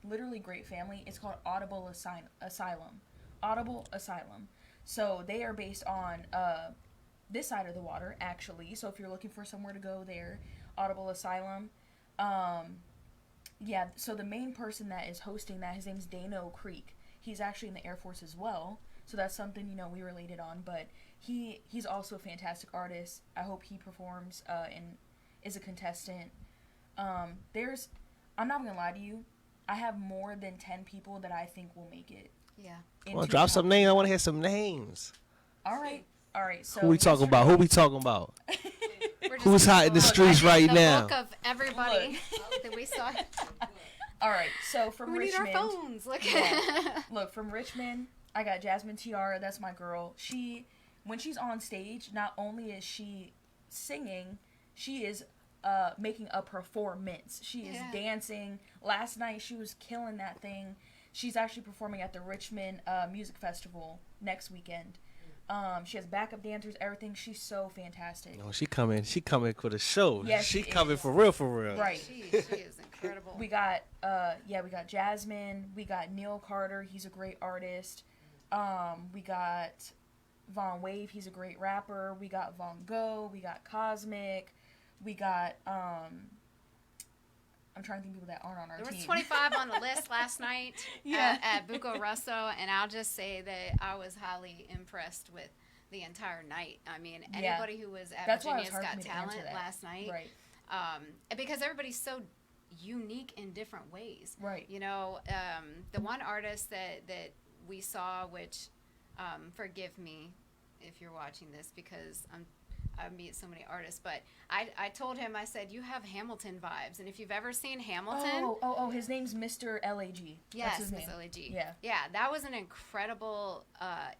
literally great family. It's called Audible Asylum. Audible Asylum. So they are based on this side of the water, actually. So if you're looking for somewhere to go there, Audible Asylum. Yeah, so the main person that is hosting that, his name's Dano Creek. He's actually in the Air Force as well. So that's something, you know, we related on. But he's also a fantastic artist. I hope he performs and is a contestant. I'm not going to lie to you. I have more than 10 people that I think will make it.
Yeah.
Well, drop some names. I want to hear some names.
All right. So
Who we talking about? Who's hot in the streets right
the
now?
book of everybody that we saw.
All right, so from
We need
Richmond.
our phones. Look.
Look, from Richmond, I got Jasmine Tiara. That's my girl. When she's on stage, not only is she singing, she is making a performance. She is dancing. Last night, she was killing that thing. She's actually performing at the Richmond Music Festival next weekend. She has backup dancers, everything. She's so fantastic.
No, she coming for the show.
Yes,
she
she
coming
is.
for real.
Right.
She is incredible.
We got Jasmine. We got Neil Carter. He's a great artist. We got Von Wave. He's a great rapper. We got Von Go. We got Cosmic. We got I'm trying to think of people that aren't on our
There
team.
was 25 on the list last night at Buco Russo, and I'll just say that I was highly impressed with the entire night. I mean, anybody who was at
That's why it was
Virginia's
hard for
Got
me to answer
Talent
that.
last night,
Right.
Because everybody's so unique in different ways.
Right.
You know, the one artist that we saw, which, forgive me if you're watching this because I meet so many artists, but I told him, I said, you have Hamilton vibes. And if you've ever seen Hamilton.
Oh, his name's Mr. LAG.
Yes,
That's his
Miss
name.
LAG.
Yeah.
Yeah, that was an incredible,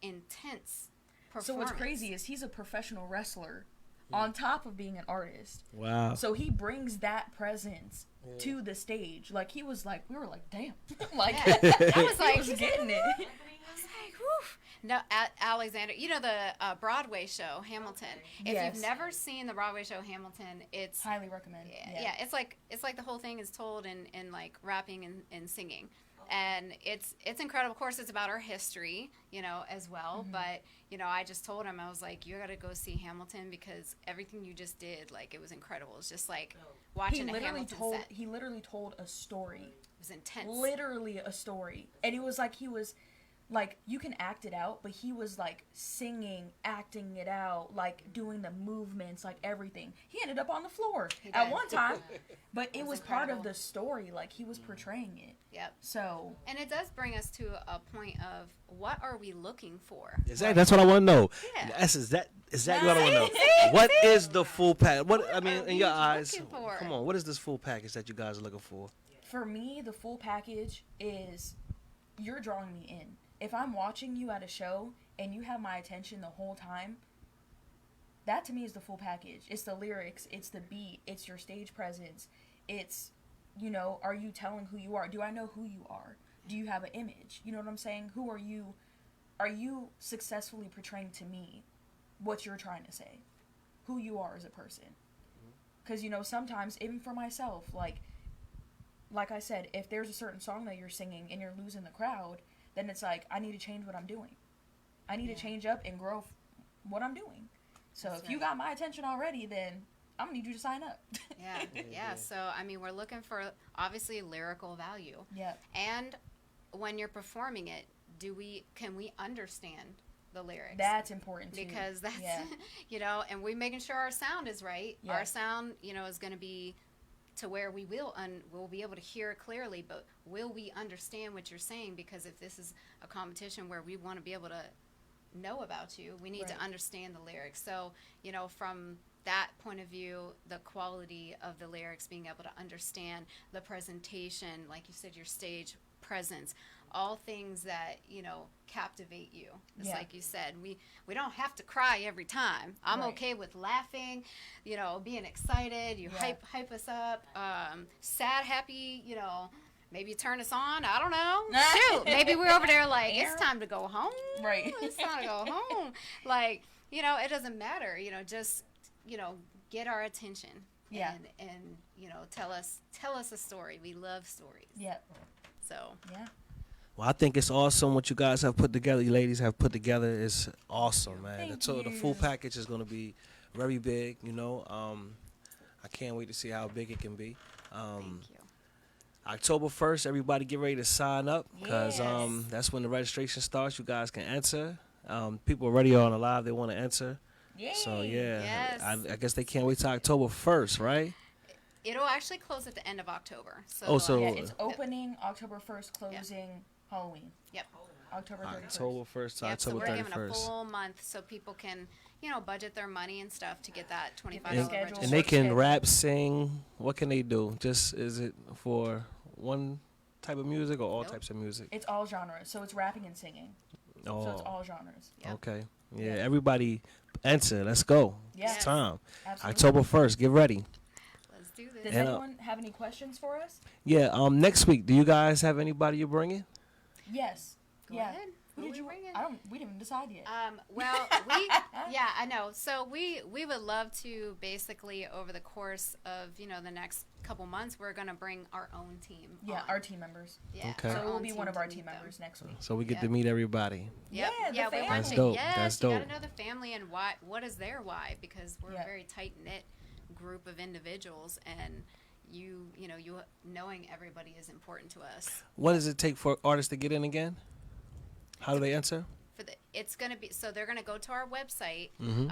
intense performance.
So what's crazy is he's a professional wrestler on top of being an artist.
Wow.
So he brings that presence to the stage. Like, he was like, we were like, damn. Like,
that was like,
he was getting it.
I was like, whew. No, Alexander, you know the Broadway show Hamilton. If
Yes.
you've never seen the Broadway show Hamilton, it's
Highly recommend.
yeah, it's like the whole thing is told in like rapping and singing. And it's incredible. Of course, it's about our history, you know, as well.
Mm-hmm.
But, you know, I just told him, I was like, you got to go see Hamilton because everything you just did, like, it was incredible. It's just like watching a Hamilton set.
He literally told a story.
It was intense.
Literally a story. And it was like like, you can act it out, but he was like singing, acting it out, like doing the movements, like everything. He ended up on the floor at
did.
one time, but it was part of
incredible.
the story. Like, he was portraying it.
Yep.
So,
And it does bring us to a point of what are we looking for?
Exactly. That's what I want to know.
Yeah.
That's exactly what I want to know. What is the full pack? What I mean, in your eyes,
looking for?
come on. What is this full package that you guys are looking for?
for me, the full package is you're drawing me in. If I'm watching you at a show and you have my attention the whole time, that to me is the full package. It's the lyrics, it's the beat, it's your stage presence, it's, you know, are you telling who you are? Do I know who you are? Do you have an image? You know what I'm saying? Who are you? Are you successfully portraying to me what you're trying to say? Who you are as a person? Because, you know, sometimes, even for myself, like I said, if there's a certain song that you're singing and you're losing the crowd, then it's like, I need to change what I'm doing. I need to change up and grow what I'm doing. So if you got my attention already, then I'm going to need you to sign up.
Yeah. So, I mean, we're looking for, obviously, lyrical value.
Yeah.
And when you're performing it, can we understand the lyrics?
That's important, too.
Because that's,
yeah.
you know, and we're making sure our sound is right.
Yeah.
Our sound, you know, is going to be to where we'll be able to hear it clearly, but will we understand what you're saying? Because if this is a competition where we want to be able to know about you, we need to understand the lyrics. So, you know, from that point of view, the quality of the lyrics, being able to understand the presentation, like you said, your stage presence, all things that, you know, captivate you. It's like you said, we don't have to cry every time. I'm okay with laughing, you know, being excited, you hype us up, sad, happy, you know, maybe turn us on, I don't know. Shoot, maybe we're over there like, it's time to go home.
Right.
It's time to go home. Like, you know, it doesn't matter, you know, just, you know, get our attention.
Yeah.
And you know, tell us a story. We love stories.
Yep.
So.
Yeah.
Well, I think it's awesome what you guys have put together. You ladies have put together. It's awesome, man.
Thank
So the full
you.
package is going to be very big. You know, I can't wait to see how big it can be.
Thank you.
October 1st, everybody get ready to sign up because
Yes.
that's when the registration starts. You guys can enter. People already on the live. They want to enter.
Yay.
So yeah,
Yes.
I guess they can't wait till October 1st, right?
It'll actually close at the end of October. So.
Oh, so-
Yeah, it's opening October 1st, closing Halloween.
Yep.
October 31st.
October 1st to
Yep. So
October
we're giving a
31st.
full month so people can, budget their money and stuff to get that $25
their schedule.
registration.
And they can
Schedule.
rap, sing. What can they do? Just is it for one type of music or all
Nope.
types of music?
It's all genres, so it's rapping and singing. So it's
Oh,
all genres.
Yep.
okay. Yeah,
Yeah.
everybody enter. Let's go.
Yeah.
It's time.
Absolutely.
October 1st. Get ready.
Let's do
Does
this.
And,
anyone have any questions for us?
Yeah. Next week, do you guys have anybody you're bringing?
Yes.
Go
yeah.
ahead.
Who
Who
did
we
you?
bringing?
We didn't even decide yet.
Well, yeah, I know. So we would love to basically over the course of the next couple months, we're gonna bring our own team.
Yeah,
on.
our team members.
Yeah,
Okay.
So
our
it will
own
be one of our
to
team
meet them.
members next week.
So we get
Yeah.
to meet everybody.
Yep.
Yeah, the
we want
family.
That's
to.
dope.
Yes,
That's
you
dope.
gotta know the family and what is their why, because we're
Yeah.
a very tight knit group of individuals, and you knowing everybody is important to us.
What does it take for artists to get in again? How do they enter?
It's going to be, so they're going to go to our website,
Mhm.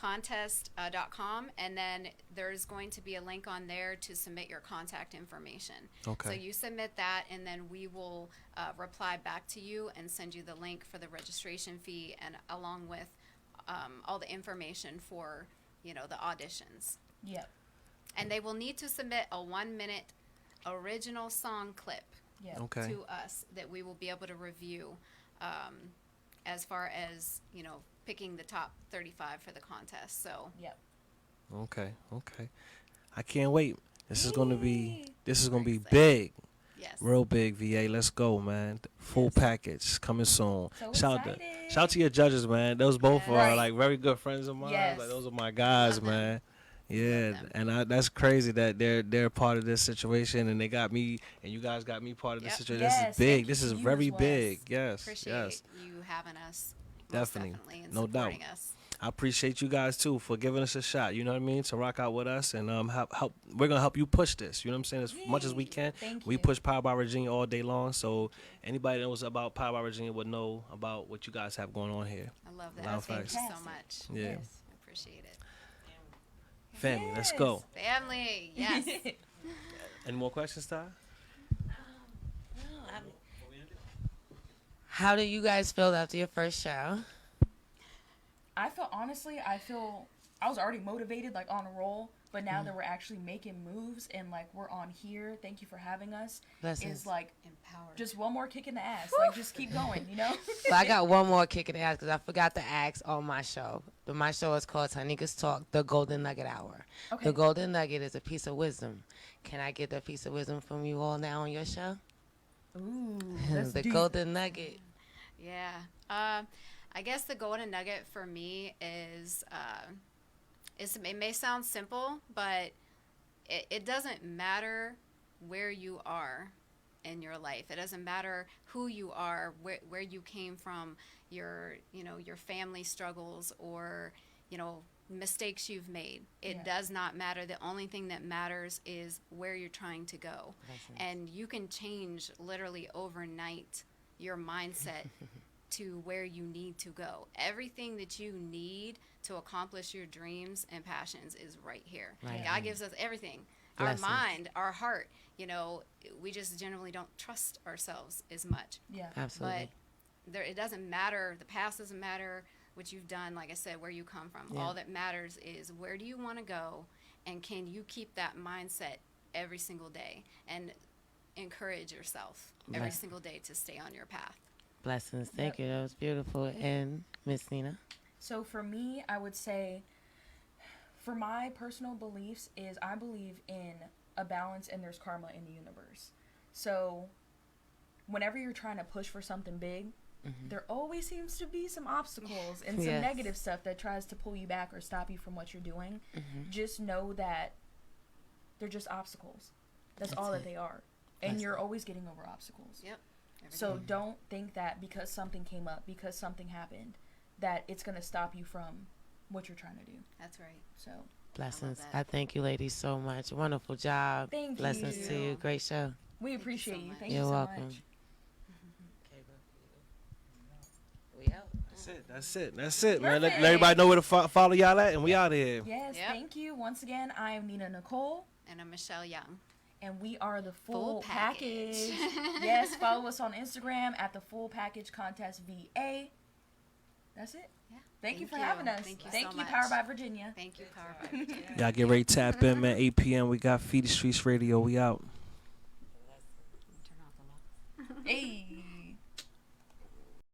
www.thefullpackagecontest.com, and then there's going to be a link on there to submit your contact information.
Okay.
So you submit that, and then we will reply back to you and send you the link for the registration fee, and along with all the information for the auditions.
Yep.
And they will need to submit a 1-minute original song clip
Yeah.
Okay.
to us that we will be able to review as far as picking the top 35 for the contest. So
Yep.
Okay. Okay. I can't wait. This is gonna be
Very
big.
yes,
Real big, VA. Let's go, man. Full package coming soon.
So
shout
excited.
out to your judges, man. Those both are
Right.
like very good friends of mine.
Yes.
Like those are my guys,
Love them.
man. Yeah,
Love them.
and that's crazy that they're part of this situation, and they got me, and you guys got me part of this
Yep.
situation.
Yes,
This is big.
thank
This
you
is
to you
very
as well.
big. Yes,
appreciate
yes.
you having us.
Definitely.
Most definitely, and
No doubt.
supporting us.
I appreciate you guys too for giving us a shot. You know what I mean? To rock out with us and help. We're gonna help you push this. You know what I'm saying? As much as we can.
Thank
We
you.
push Power by Virginia all day long. So anybody that knows about Power by Virginia would know about what you guys have going on here.
I love that.
Loud
Thank you
facts.
so much.
Yeah.
Yes.
I appreciate it.
Family, let's
Yes.
go.
Family, yes.
Any more questions, Ty?
How do you guys feel after your first show?
I was already motivated, like on a roll, but now that we're actually making moves and like we're on here, thank you for having us.
Blessings.
Is like
Empowered.
just one more kick in the ass. Like just keep going, you know?
So I got one more kick in the ass because I forgot to ask on my show. My show is called Tanika's Talk, The Golden Nugget Hour.
Okay.
The Golden Nugget is a piece of wisdom. Can I get that piece of wisdom from you all now on your show?
Ooh, that's
The
deep.
Golden Nugget.
Yeah. I guess the golden nugget for me is it may sound simple, but it doesn't matter where you are in your life. It doesn't matter who you are, where you came from, your family struggles or, mistakes you've made. It
Yeah.
does not matter. The only thing that matters is where you're trying to go. And you can change literally overnight your mindset to where you need to go. Everything that you need to accomplish your dreams and passions is right here.
Right.
God gives us everything.
Blessings.
Our mind, our heart, we just generally don't trust ourselves as much.
Yeah.
Absolutely.
But it doesn't matter. The past doesn't matter what you've done. Like I said, where you come from.
Yeah.
All that matters is where do you want to go, and can you keep that mindset every single day and encourage yourself every
Right.
single day to stay on your path.
Blessings. Thank you. That was beautiful. And Miss Nina?
So for me, I would say, for my personal beliefs, is I believe in a balance and there's karma in the universe. So whenever you're trying to push for something big, there always seems to be some obstacles and some
Yes.
negative stuff that tries to pull you back or stop you from what you're doing. Just know that they're just obstacles. That's all that they are. And
That's
you're
it.
always getting over obstacles.
Yep.
So don't think that because something came up, because something happened, that it's going to stop you from what you're trying to do.
That's right.
So
Blessings.
that.
I thank you ladies so much. Wonderful job.
Thank
Blessings to
you.
you. Great show.
we
you
appreciate
so
you.
much.
Thank
You're
you so
welcome.
much.
We out.
That's it, man. Let
Perfect.
everybody know where to follow y'all at, and we out of here.
Yes,
Yep.
thank you. Once again, I am Nina Nicholle,
And I'm Michele Young.
and we are the
Full
Full,
Package.
Package. Yes, follow us on Instagram at the Full Package Contest VA. That's it.
Yeah.
Thank you for having us.
Thank you
Thank
so
you,
much.
Power by Virginia.
Thank you, Power by Virginia.
Y'all get ready to tap in, man. 8 p.m. We got Feed the Streets Radio. We out.
Turn off the light.
Hey.